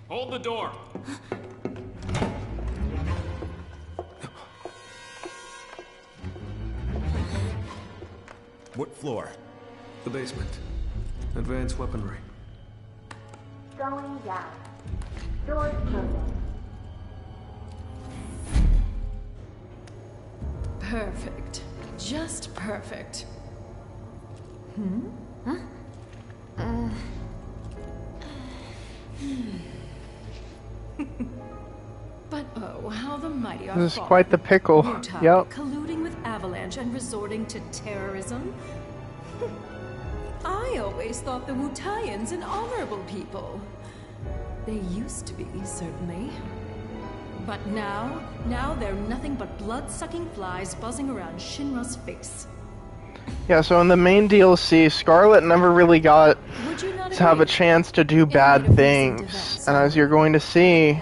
Hold the door. What floor? The basement. Advanced weaponry. Going down. Doors closing. Perfect. Just perfect. Huh? But oh, how the mighty are This is fallen. quite the pickle. Wutai Yep. colluding with Avalanche and resorting to terrorism? I always thought the Wutaians an honorable people. They used to be, certainly. But now they're nothing but blood-sucking flies buzzing around Shinra's face. Yeah, so in the main DLC, Scarlet never really got to have a chance to do bad things. And as you're going to see,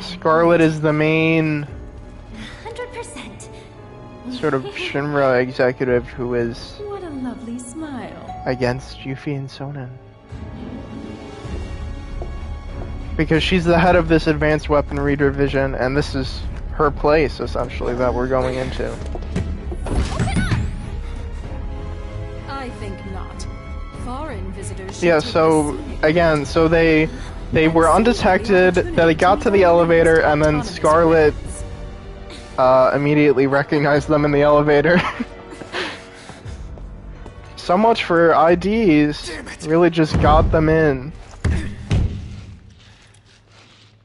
Scarlet is the main 100%. sort of Shinra executive who is What a lovely smile. against Yuffie and Sonen. Because she's the head of this advanced weaponry division, and this is her place, essentially, that we're going into. I think not. Foreign visitors should Yeah, take so, again, so they were undetected, they got to the elevator, and then Scarlet immediately recognized them in the elevator. So much for IDs, really just got them in.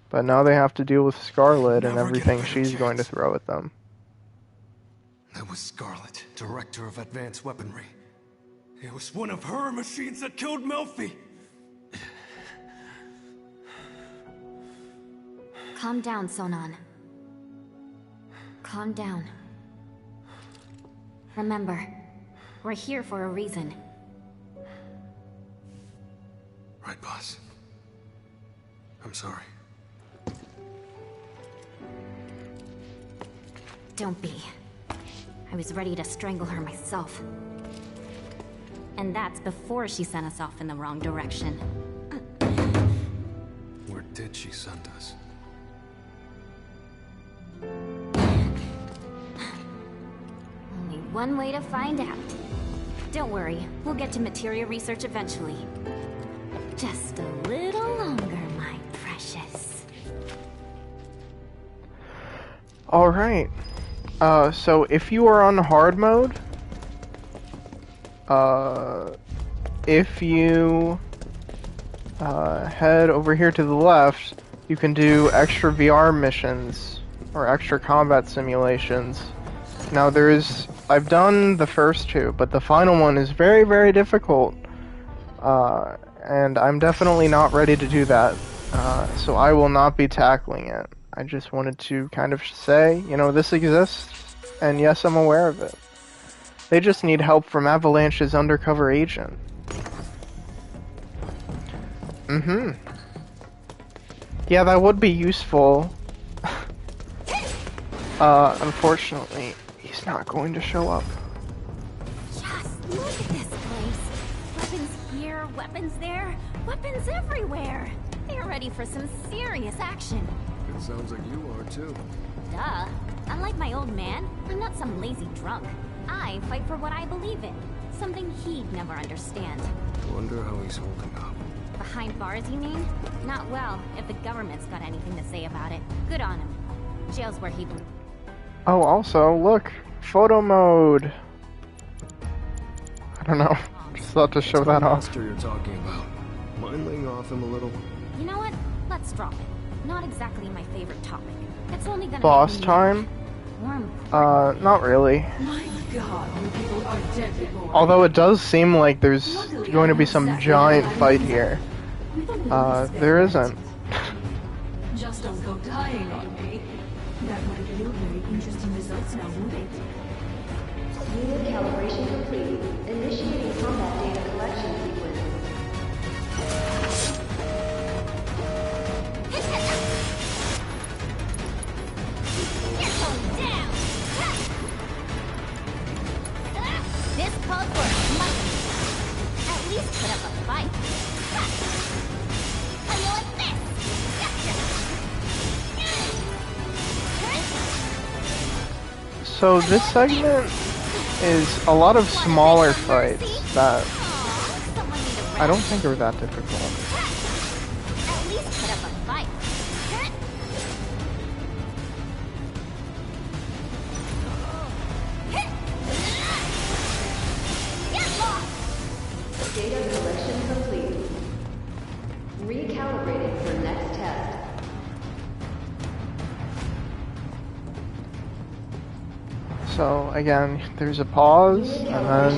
But now they have to deal with Scarlet and everything she's going to throw at them. That was Scarlet, Director of Advanced Weaponry. It was one of her machines that killed Melfi. Calm down, Sonan. Calm down. Remember, we're here for a reason. Right, boss. I'm sorry. Don't be. I was ready to strangle her myself. And that's before she sent us off in the wrong direction. Where did she send us? Only one way to find out. Don't worry, we'll get to materia research eventually. Just a little longer, my precious. Alright. So if you are on hard mode, if you head over here to the left, you can do extra VR missions or extra combat simulations. Now I've done the first two, but the final one is very, very difficult. And I'm definitely not ready to do that. So I will not be tackling it. I just wanted to kind of say, you know, this exists, and yes, I'm aware of it. They just need help from Avalanche's undercover agent. Yeah, that would be useful. Unfortunately, he's not going to show up. Just look at this place. Weapons here, weapons there, weapons everywhere. They're ready for some serious action. It sounds like you are too. Duh. Unlike my old man, I'm not some lazy drunk. I fight for what I believe in. Something he'd never understand. Wonder how he's holding up. Behind bars, you mean? Not well, if the government's got anything to say about it. Good on him. Jail's where he belongs. Oh, also, look! Photo mode! I don't know. Just thought to show that off. Monster you're talking about. Mind laying off him a little? You know what? Let's drop it. Not exactly my favorite topic. It's only gonna Boss make me time? warm. Not really. My God, you people are deadly boring. Although it does seem like there's going to be some giant fight here. There isn't. Just don't go dying on me. That might yield very interesting results starts now, Wutai. Unit calibration complete. Initiating combat data collection sequence. This called for a fight. At least put up a fight. How you like this? So this segment is a lot of smaller fights that I don't think are that difficult. At least put up a fight. Data collection complete. Recalibrating for next test. So again, there's a pause, and then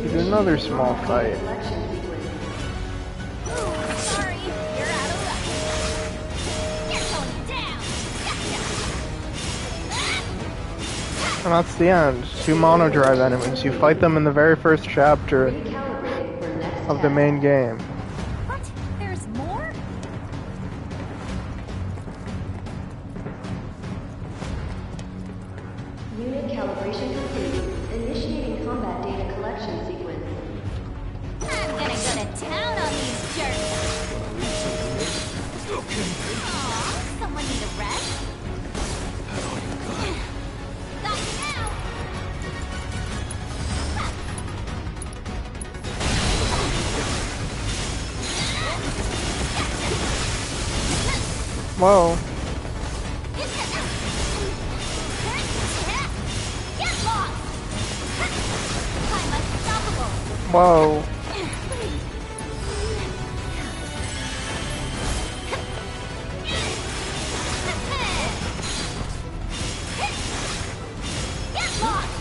you do another small fight. Sorry, you're out of luck. You're going down. And that's the end. 2 mono drive enemies. You fight them in the very first chapter of the main game. What? There's more? Unit calibration complete. Initiating combat data collection sequence. I'm gonna go to town on these jerks. Aw, someone need a rest? Got you now. Whoa. Get lost. I'm unstoppable. Whoa. Get lost.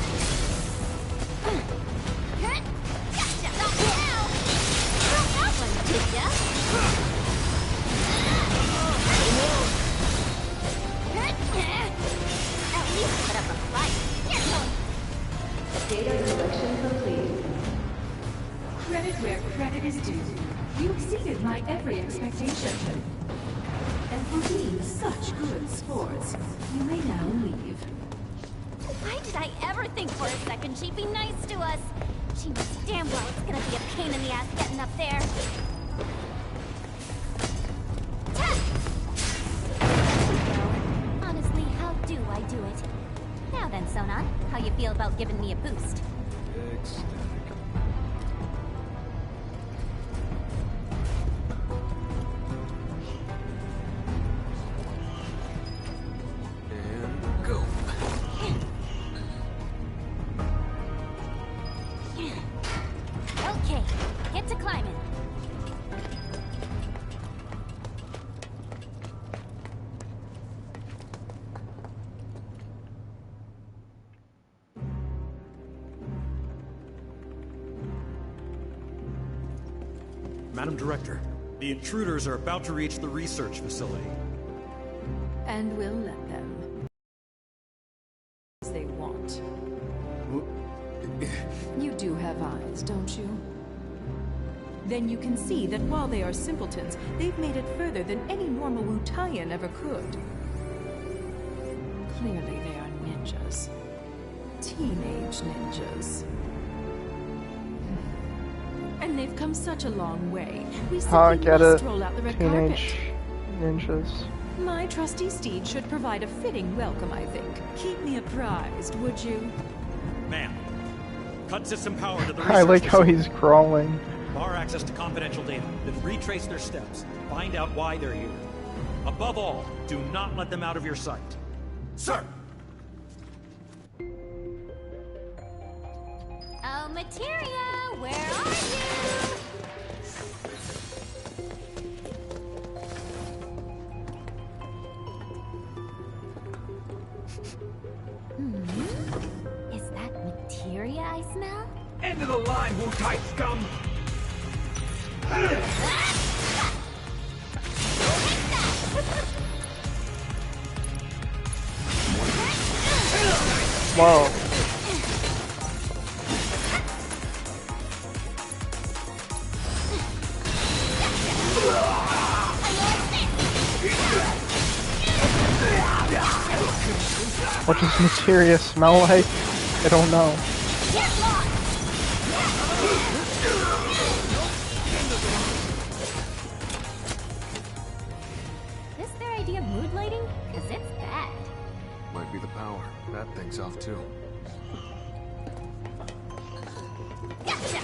Not now. Well, that one did ya? At least put up a fight. Data collection complete. Credit where credit is due. You exceeded my every expectation. And for being such good sports, you may now leave. Why did I ever think for a second she'd be nice to us? She knows damn well it's gonna be a pain in the ass getting up there. Honestly, how do I do it? Now then, Sonon, how you feel about giving me a boost? Ecstatic. And go. Okay, get to climbing. Madam Director, the intruders are about to reach the research facility. And we'll let them. As they want. You do have eyes, don't you? Then you can see that while they are simpletons, they've made it further than any normal Wutaian ever could. Clearly they are ninjas. Teenage ninjas. And they've come such a long way. We simply Get must it. roll out the red Teenage carpet. ninjas. My trusty steed should provide a fitting welcome, I think. Keep me apprised, would you? Ma'am, cut system power to the research I like how facility. he's crawling. Bar access to confidential data, then retrace their steps. Find out why they're here. Above all, do not let them out of your sight. Sir! Oh, materia, where are you? Is that materia I smell? End of the line, Wutai scum! Whoa. What does materia smell like? I don't know. This their idea of mood lighting? Cause it's bad. Might be the power. That thing's off too. Gotcha!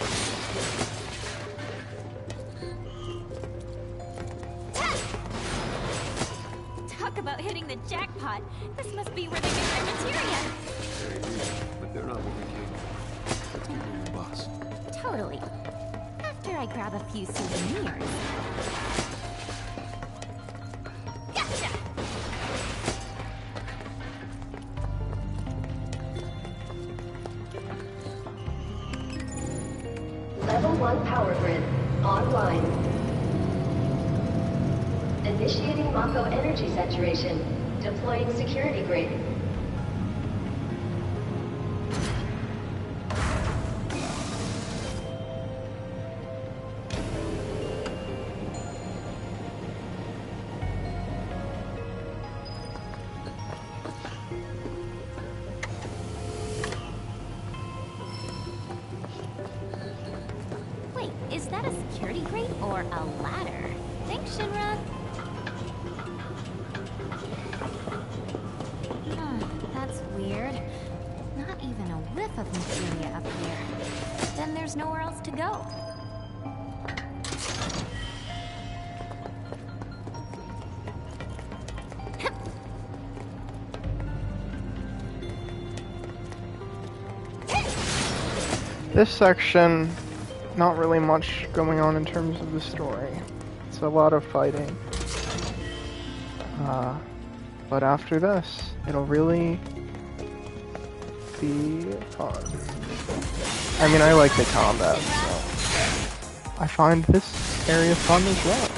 Talk about hitting the jackpot. This must be where they make their materia. But they're not what we came for. Let's get moving, boss. Totally. After I grab a few souvenirs. Gotcha! Level 1 power grid online. Initiating Mako energy saturation. Deploying security grid. Wait, is that a security grate or a ladder? Thanks, Shinra. That's weird. Not even a whiff of materia up here. Then there's nowhere else to go. This section, not really much going on in terms of the story. It's a lot of fighting. But after this, it'll really be fun. I mean, I like the combat, so I find this area fun as well.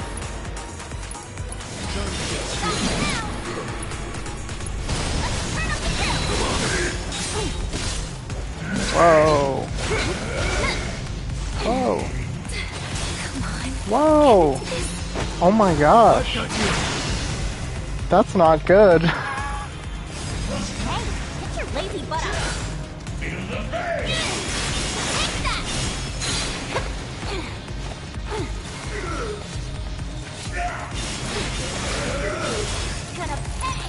Whoa. Whoa. Whoa. Oh my gosh. That's not good. Hey, get your lazy butt up. Take that. Gonna pay.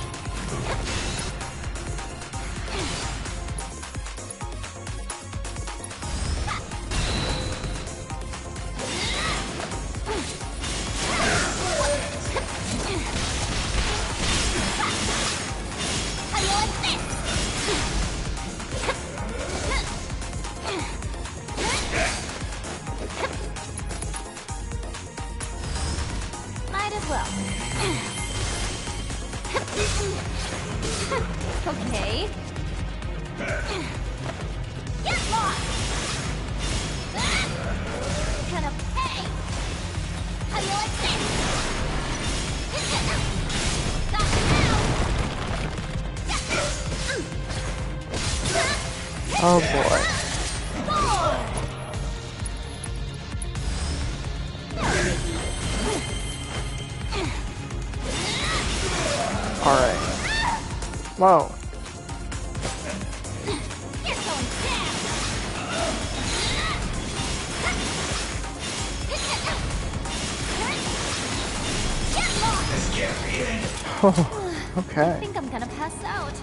How do you like this? Might as well. Okay. Get lost! Gonna pay! How do you like this? Got now! Oh boy. Alright. Whoa. Oh, okay. I think I'm gonna pass out.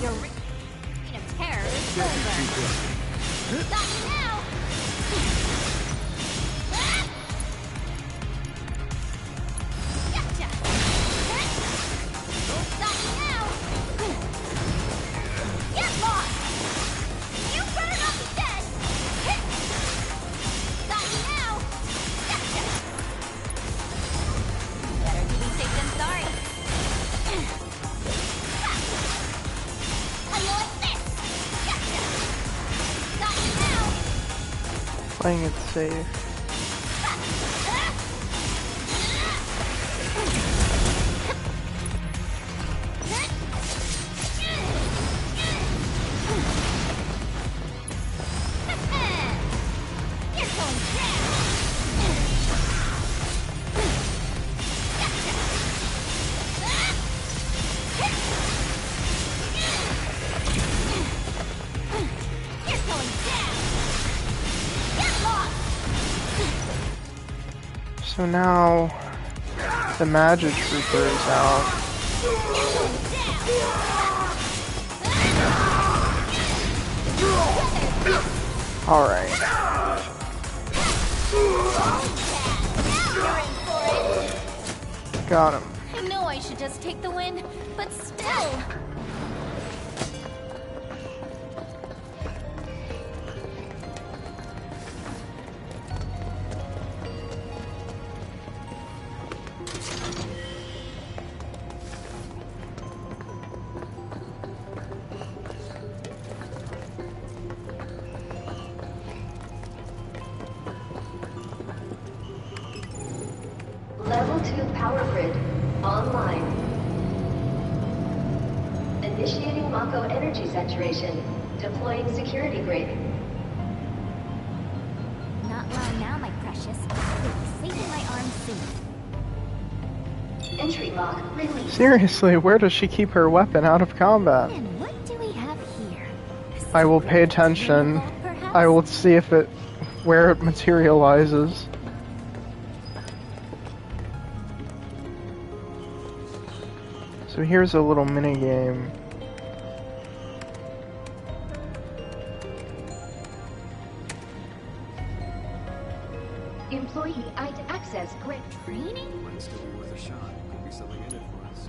Your reign of terror is over. Got you now! Gotcha! Got you now! Get Playing it safe. So now the magic trooper is out. Alright. Got him. I know I should just take the win, but still. Level 2 power grid online. Initiating Mako energy saturation. Deploying security grid. Not long now, my precious. You'll be safe in my arms soon. Entry lock released. Seriously, where does she keep her weapon out of combat? And what do we have here? I will pay attention. I will see if it where it materializes. So here's a little mini game. Employee ID access grid training. Might still be worth a shot. Could be something in it for us.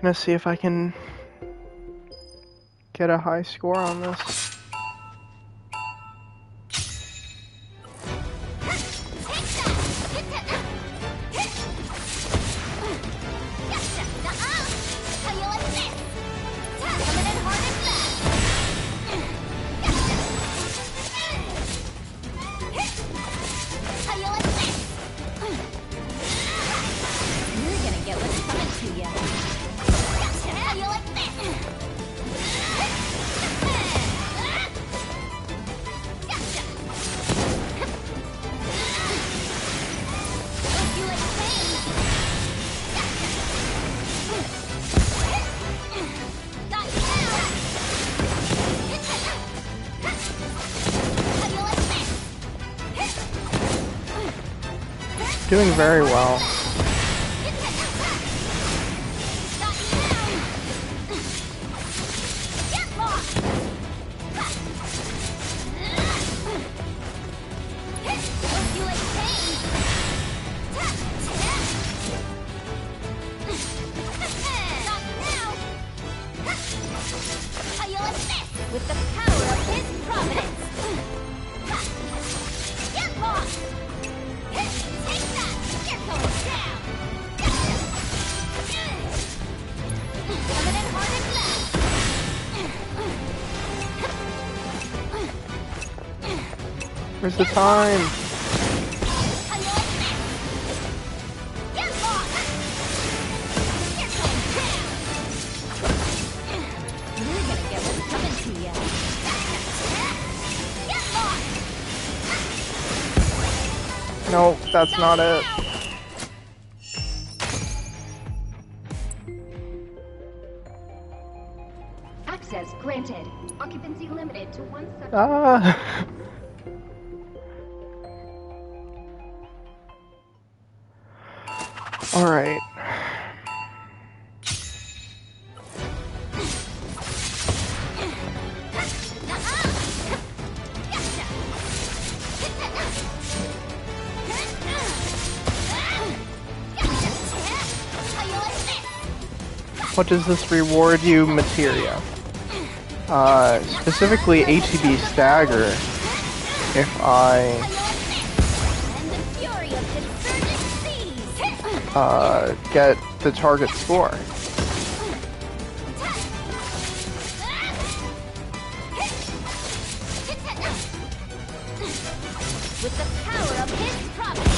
Gonna see if I can get a high score on this. Doing very well. With the power of his providence. Get lost! Take that! You're going down! Coming in hard and fast. Where's the time? Get lost! You're going down! You're gonna get what's coming to you. Get lost! No, that's not it. access granted. Occupancy limited to 1 second. Ah. All right. What does this reward you? Materia. Specifically ATB stagger. If I get the target score. With the power of his providence.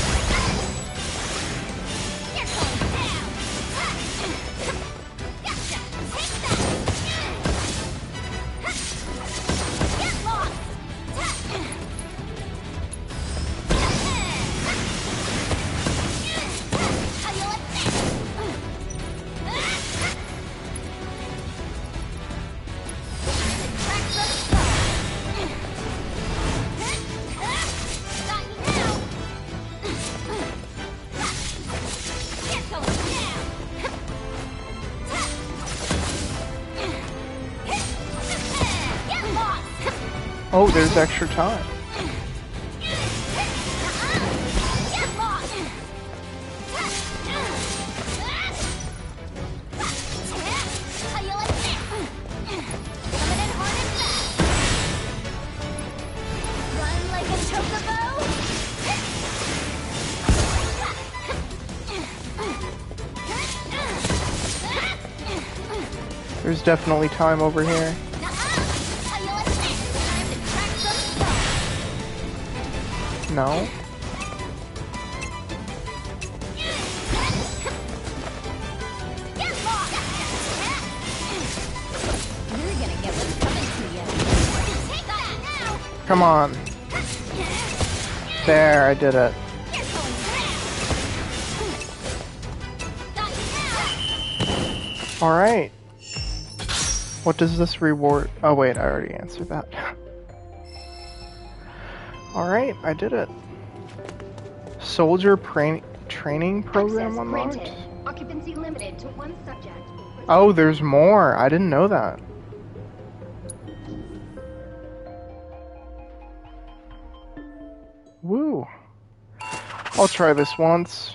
You're going down. Gotcha. Take that. Get lost. How you like this? Crack the skull. Got you now. You're going down. Get lost. Oh, there's extra time. Get lost. How you like this? Coming in hard and fast. Run like a chocobo. There's definitely time over here. How you like this? Time to crack some skull. No? Get lost. You're gonna get what's coming to you. Take that now. Come on. There, I did it. You're going down. Got you now. Alright. What does this reward? Oh wait, I already answered that. Alright, I did it. Soldier training program unlocked? Granted. Occupancy limited to 1 subject. Oh, there's more. I didn't know that. Woo. I'll try this once.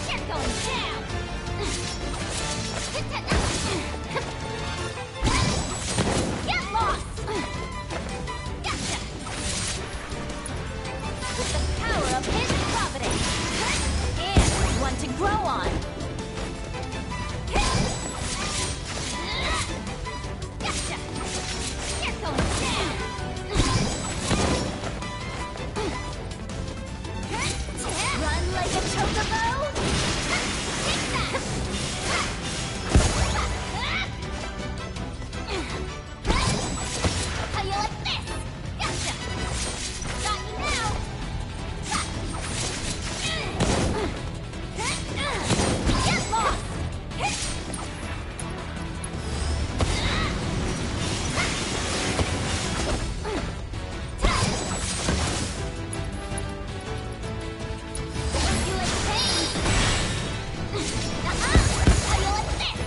You're going down. Get lost. Gotcha. With the power of his providence. And one to grow on. Gotcha. You're going down. Run like a chocobo. Take that. How you like this? Gotcha. Got you now. Get lost. You like pain? How you like this?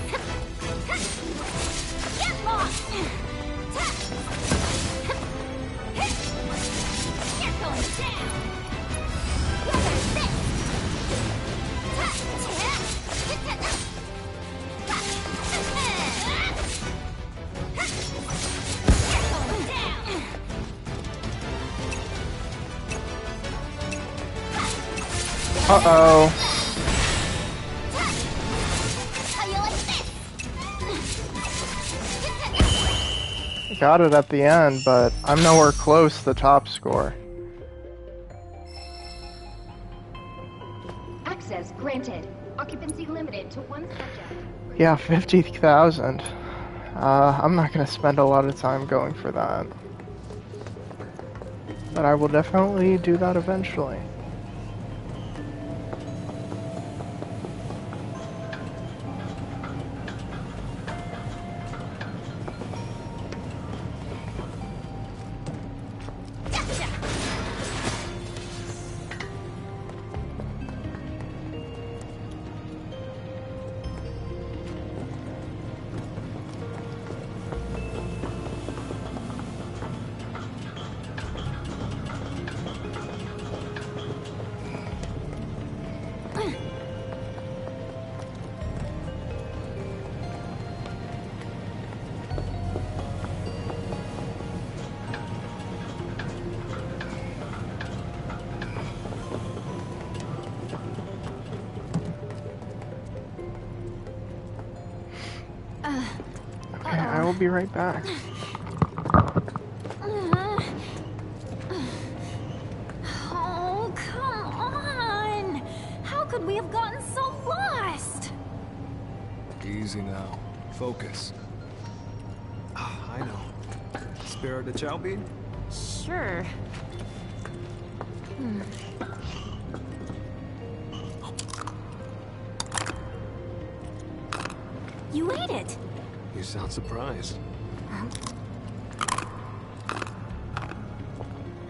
Get lost. You're going down. Where's this? You're going down. Uh-oh. How you like this? Got it at the end, but I'm nowhere close to the top score. Access granted. Occupancy limited to 1 subject. Yeah, 50,000. I'm not gonna spend a lot of time going for that. But I will definitely do that eventually. be right back. Oh, come on! How could we have gotten so lost? Easy now. Focus. I know. Spare the chow bean? Sure. You ate it! You sound surprised.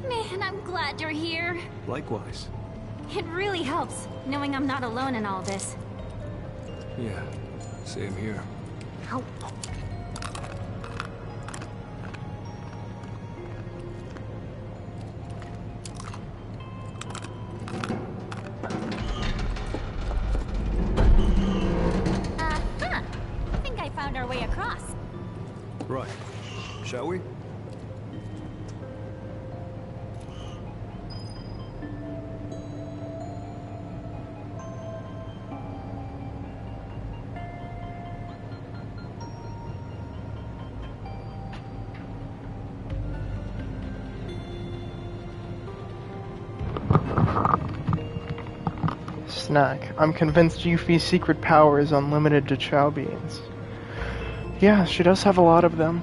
Man, I'm glad you're here. Likewise. It really helps, knowing I'm not alone in all this. Yeah, same here. Ow. I think I found our way across. Right. Shall we? Snack. I'm convinced Yuffie's secret power is unlimited to chow beans. Yeah, she does have a lot of them.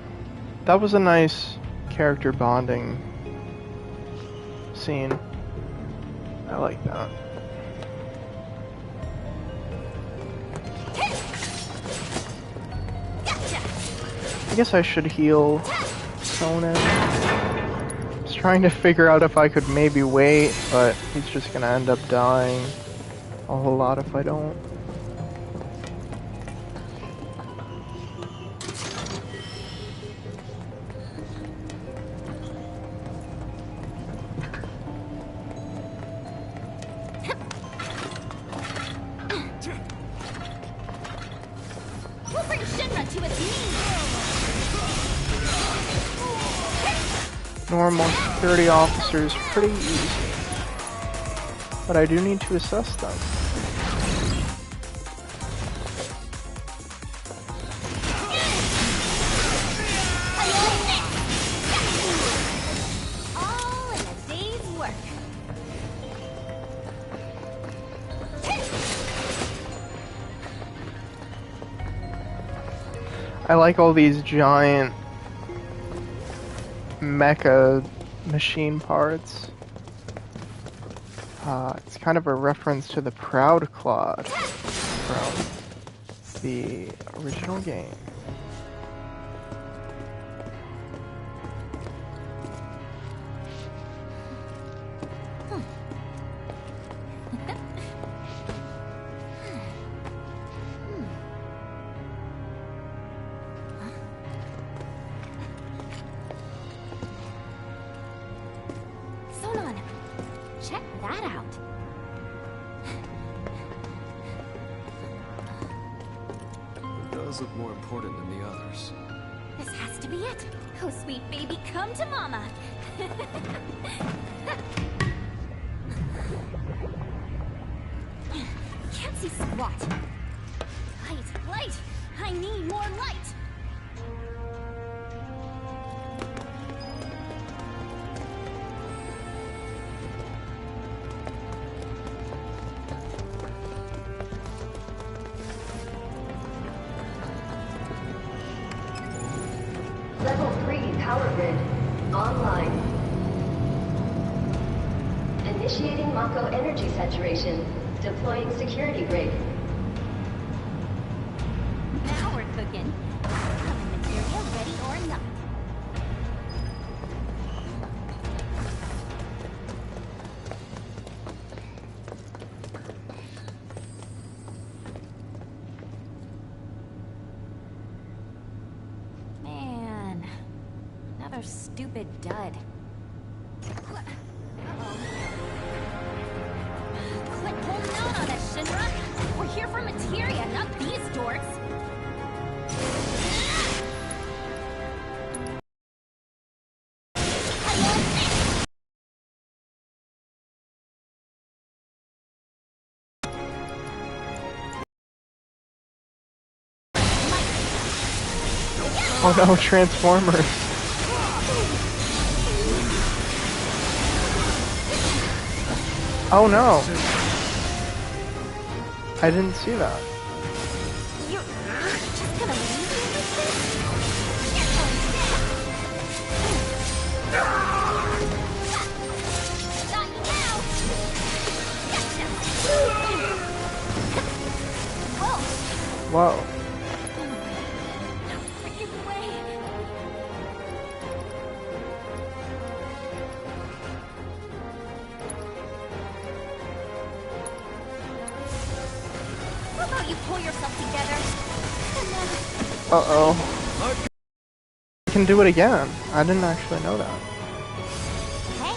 That was a nice character bonding scene. I like that. I guess I should heal Sonen. I was trying to figure out if I could maybe wait, but he's just gonna end up dying a whole lot if I don't. We'll bring Shinra to its knees! Normal security officers pretty easy, but I do need to assess them. All in a day's work. I like all these giant mecha machine parts. It's kind of a reference to the Proud Claude from the original game. Sonon, check that out. It does look more important than the others. This has to be it. Oh, sweet baby, come to mama. Can't see squat. Light, light. I need more light. Level 3 power grid. Online. Initiating Mako energy saturation. Deploying security grid. Now we're cooking. Coming materia ready or not. Man, another stupid dud. Quit holding out on us, Shinra! We're here for materia, not these dorks! Oh no, Transformers. Oh no. I didn't see that. You're just gonna leave me with this? Whoa. Uh-oh. I can do it again. I didn't actually know that. Hey,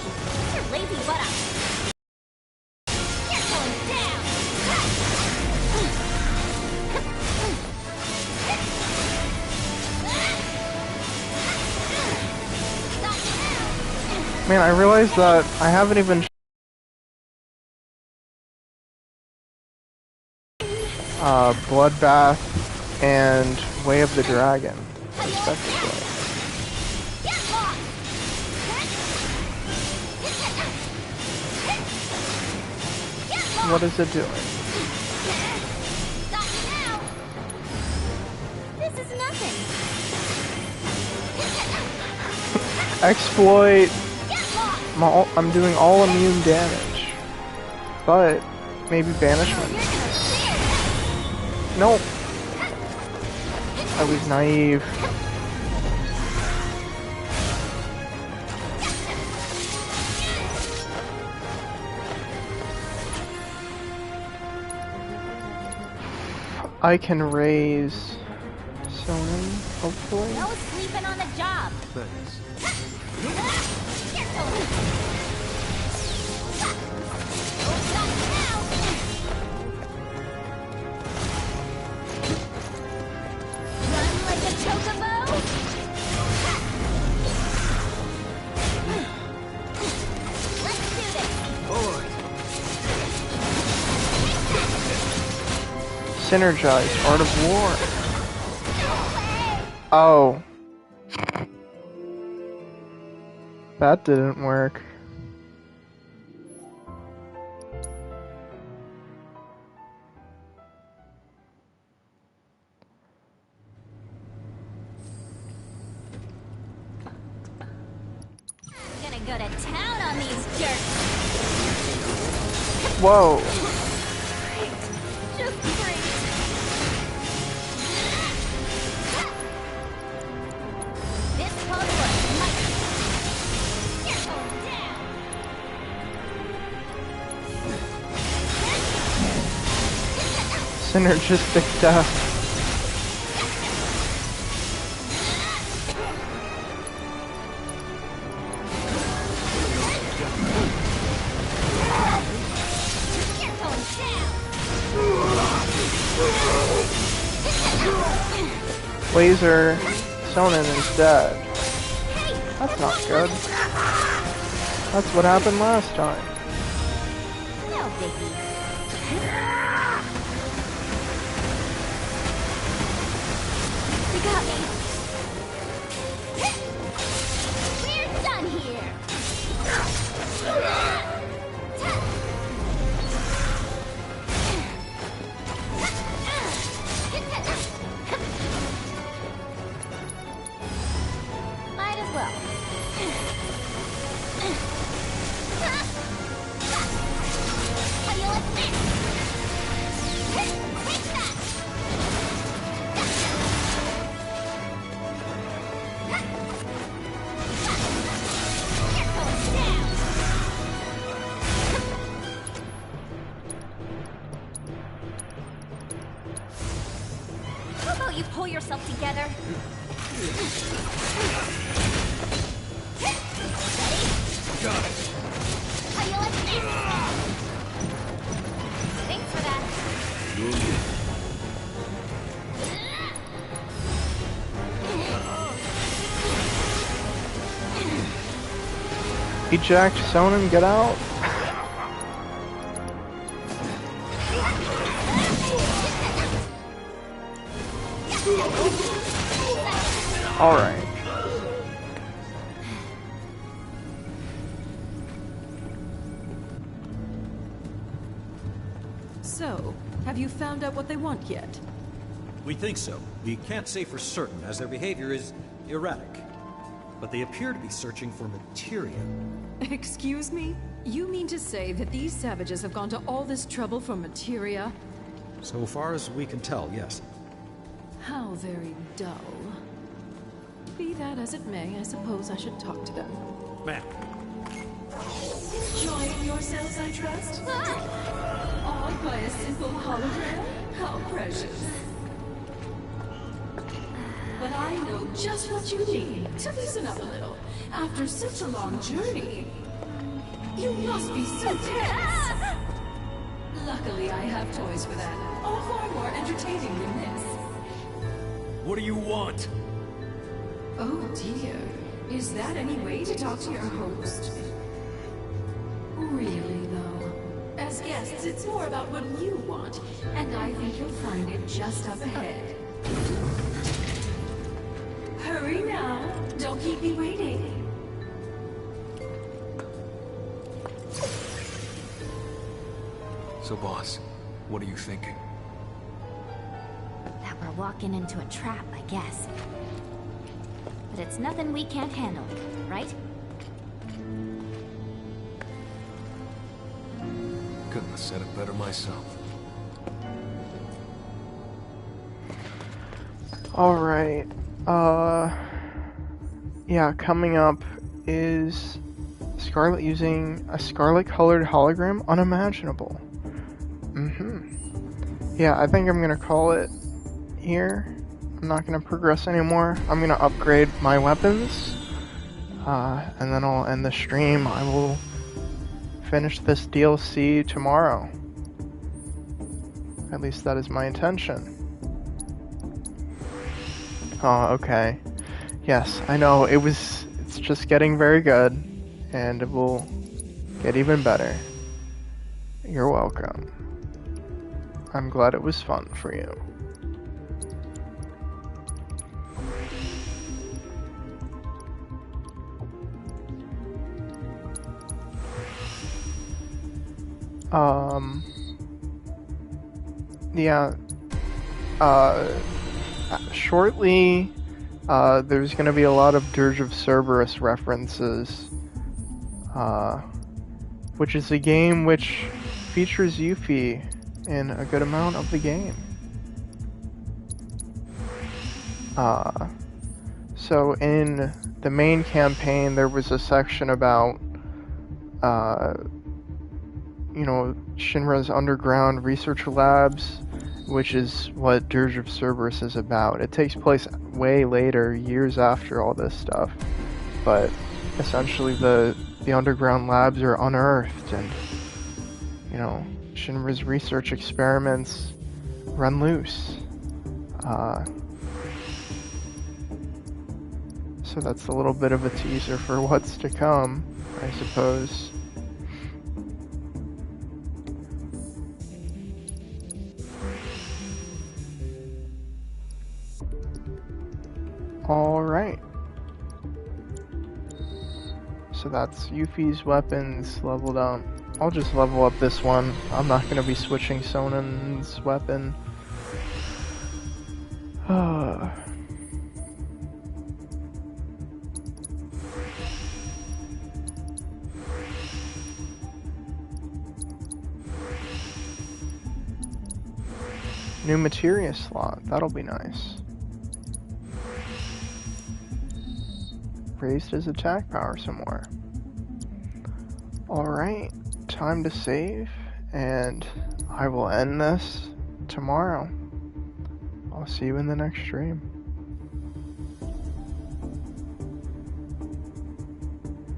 get your lazy butt up. You're going down. Man, I realized that I haven't even Bloodbath and Way of the Dragon, respectively. What is it doing? This is nothing. Exploit. I'm doing all immune damage, but maybe banishment. Nope. I was naive. I can raise Sonin, hopefully. No sleeping on the job. Thanks. Synergize, Art of War. Oh. That didn't work. Gonna go to town on these jerks. Whoa. Just great. This code works. You're going down. Synergistic death. Laser Sonin is dead. That's not good. That's what happened last time. No biggie. You got me. We're done here. Might as well. How do you like this? Take that! You're going down! How about you pull yourself together? Got it. How do you like this? Thanks for that. Eject Sonin, get out. Alright. So, have you found out what they want yet? We think so. We can't say for certain, as their behavior is erratic. But they appear to be searching for materia. Excuse me? You mean to say that these savages have gone to all this trouble for materia? So far as we can tell, yes. How very dull. Be that as it may, I suppose I should talk to them. Ma'am. Enjoying yourselves, I trust? All by a simple hologram? How precious. But I know just what you need to loosen up a little. After such a long journey, you must be so tense. Luckily, I have toys for that. All far more entertaining than this. What do you want? Oh dear. Is that any way to talk to your host? Really, though. As guests, it's more about what you want, and I think you'll find it just up ahead. Hurry now. Don't keep me waiting. So, boss, what are you thinking? That we're walking into a trap, I guess. But it's nothing we can't handle, right? Couldn't have said it better myself. Alright, yeah, coming up is Scarlet using a scarlet-colored hologram unimaginable. Yeah, I think I'm gonna call it here. I'm not gonna progress anymore. I'm gonna upgrade my weapons, and then I'll end the stream. I will finish this DLC tomorrow. At least that is my intention. Oh, okay. Yes, I know, it's just getting very good, and it will get even better. You're welcome. I'm glad it was fun for you. Yeah, shortly, there's gonna be a lot of Dirge of Cerberus references, which is a game which features Yuffie in a good amount of the game. So in the main campaign, there was a section about, you know, Shinra's underground research labs, which is what Dirge of Cerberus is about. It takes place way later, years after all this stuff, but essentially the underground labs are unearthed, and, you know, Shinra's research experiments run loose. So that's a little bit of a teaser for what's to come, I suppose. Alright. So that's Yuffie's weapons leveled up. I'll just level up this one. I'm not going to be switching Sonen's weapon. New materia slot. That'll be nice. Raised his attack power some more. Alright, time to save, and I will end this tomorrow. I'll see you in the next stream.